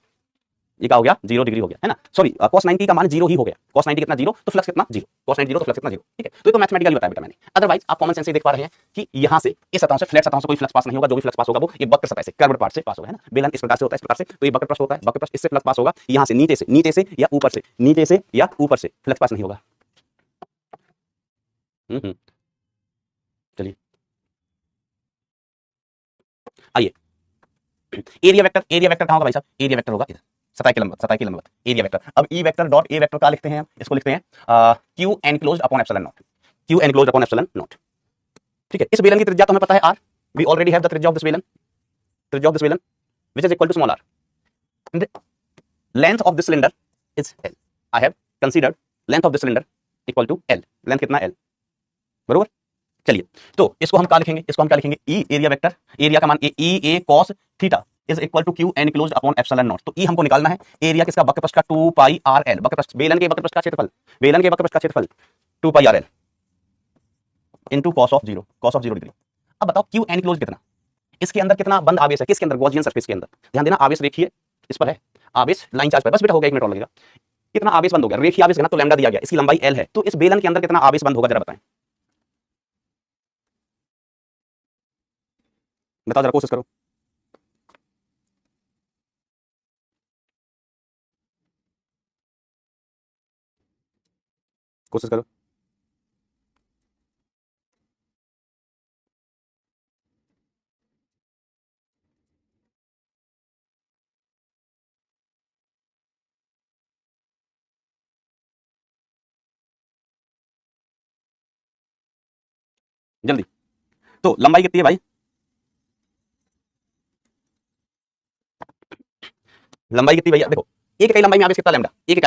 ये क्या हो गया? 0 डिग्री हो गया, है ना। सॉरी cos 90 का मान 0 ही हो गया। cos 90 कितना? 0, तो फ्लक्स कितना? 0। cos 90 0 तो फ्लक्स कितना? 0। ठीक है, तो ये तो मैथमेटिकली बताया बेटा मैंने। अदरवाइज आप कॉमन सेंस से देख पा रहे हैं कि यहां से इस सतहों से, फ्लैट सतहों से कोई फ्लक्स पास नहीं होगा। जो भी फ्लक्स पास होगा वो एक वक्र सतह से, कर्व्ड पार्ट से पास होगा, है ना। बेलन इस प्रकार से होता है, इस प्रकार से, तो ये वक्र पृष्ठ होता है, वक्र पृष्ठ इससे फ्लक्स पास होगा। यहां से नीचे से या ऊपर से, नीचे से या ऊपर से फ्लक्स पास नहीं होगा। चलिए आइए, एरिया वेक्टर कहां होगा भाई साहब? एरिया वेक्टर होगा इधर, सतह के लंबवत, सतह के लंबवत एरिया वेक्टर। अब E vector dot A vector का लिखते हैं हम, इसको लिखते हैं Q enclosed upon epsilon not, Q enclosed upon epsilon naught. ठीक है, इस बेलन की त्रिज्या तो हमें पता है r, we already have the त्रिज्या ऑफ दिस बेलन, त्रिज्या ऑफ दिस बेलन which is equal to small r, and length of this cylinder is l. I have considered length of this cylinder equal to l, length कितना? l, बरोबर। चलिए तो इसको हम क्या लिखेंगे? इसको हम क्या लिखेंगे? ई एरिया वेक्टर, एरिया का मान E A cos theta is equal to Q enclosed upon epsilon naught. तो ई हमको निकालना है, एरिया किसका? वक्र पृष्ठ का 2 पाई आर एल, वक्र पृष्ठ बेलन के वक्र पृष्ठ का क्षेत्रफल, बेलन के वक्र पृष्ठ का क्षेत्रफल 2 pi r l into cos of 0 degree. अब बताओ क्यू एनक्लोज्ड कितना, इसके अंदर कितना बंद आवेश है? किसके अंदर? गॉसियन सरफेस के अंदर। ध्यान देना आवेश रेखीय इस पर है, आवेश लाइन चार्ज पर। बस बेटा हो गया, 1 मिनट और लगेगा। कितना आवेश बंद हो गया? रेखीय आवेश है ना, तो लैम्डा दिया गया, इसकी लंबाई l है, तो इस बेलन के अंदर कितना आवेश बंद होगा जरा बताएं, बताओ जरा, कोशिश करो। कोशिश करो। जल्दी। तो लंबाई कितनी है भाई? लंबाई कितनी भैया? देखो एक इकाई लंबाई में आवेश कितना? लैम्डा। एक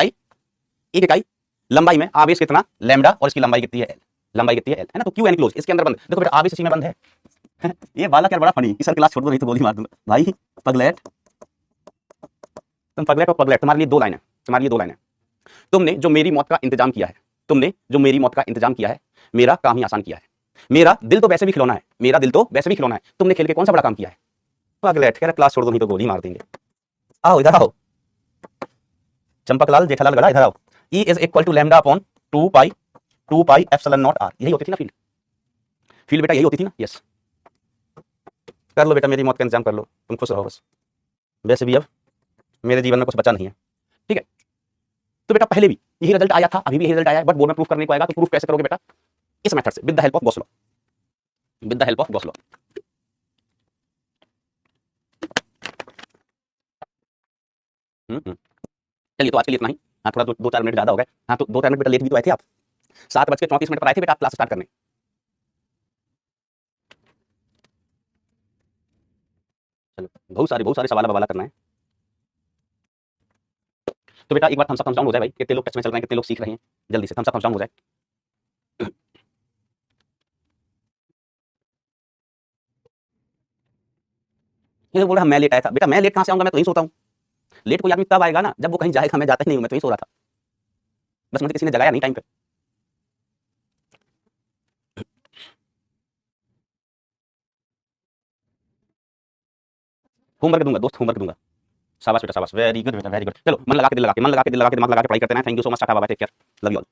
इकाई लंबाई में आवेश कितना? लैम्डा। और इसकी लंबाई कितनी है? एल। लंबाई कितनी है? एल, है ना। तो क्यू एनक्लोज इसके अंदर बंद। देखो बेटा आवेश इसी में बंद है। ये बालक यार बड़ा फनी, सर क्लास छोड़ दो नहीं तो गोली मार दूंगा भाई, पगलेट तुम पगलेट और पगलेट, तुम्हारे लिए दो लाइन है, तुम्हारे लिए दो लाइन है। तुमने जो मेरी मौत का इंतजाम किया है, तुमने जो मेरी मौत का इंतजाम किया है, मेरा काम ही आसान किया है। मेरा दिल तो वैसे भी खिलौना है, मेरा दिल तो वैसे भी खिलौना है, तुमने खेल के कौन सा बड़ा काम किया है। पगलेट कह रहे क्लास छोड़ दो नहीं तो गोली मार देंगे। आओ इधर आओ, चंपकलाल जेठालाल गड़ा इधर आओ। E is equal to lambda upon 2 pi epsilon naught r, यही होती थी ना फील्ड, फील्ड बेटा यही होती थी ना। यस, कर लो बेटा मेरी मौत का इंतजाम कर लो, तुम खुश रहो बस। वैसे भी अब मेरे जीवन में कुछ बचा नहीं है, ठीक है। तो बेटा पहले भी यही रिजल्ट आया था, अभी भी यही रिजल्ट आया है, बट बोर्ड में प्रूफ करने को आएगा। तो प्रूफ कैसे करोगे बेटा, इस मेथड से, with the help of Gauss law, with the help of Gauss law. चलिए तो आज के लिए इतना ही। हाँ थोड़ा दो चार मिनट ज्यादा हो गए। हाँ तो 2-4 मिनट बेटा लेट भी तो आए थे आप, 7:34 पर आए थे बेटा आप क्लास स्टार्ट करने। चलो बहुत सारे सवाल बवाला करना है। तो बेटा एक बार थम्स अप डाउन हो जाए भाई, कितने लोग टच में चल रहे हैं, कितने लोग सीख रहे हैं, जल्दी से थम्स अप डाउन हो जाए। ये बोल रहा मैं लेट आया था, बेटा मैं लेट कहाँ से आऊंगा, मैं तो यहीं सोता हूँ। लेट कोई आदमी तब आएगा ना जब वो कहीं जाएगा, मैं जाता ही नहीं हूँ, मैं तो यहीं सो रहा था, बस मुझे किसी ने जगाया नहीं टाइम पे। होमवर्क दूंगा दोस्त, होमवर्क दूंगा। शाबाश बेटा शाबाश, वेरी गुड बेटा वेरी गुड। चलो मन लगा के दिल लगा के, मन लगा के दिल लगा के, दिमाग लगा के पढ़ाई करते हैं। Thank you so much, tata bye, take care, love you all.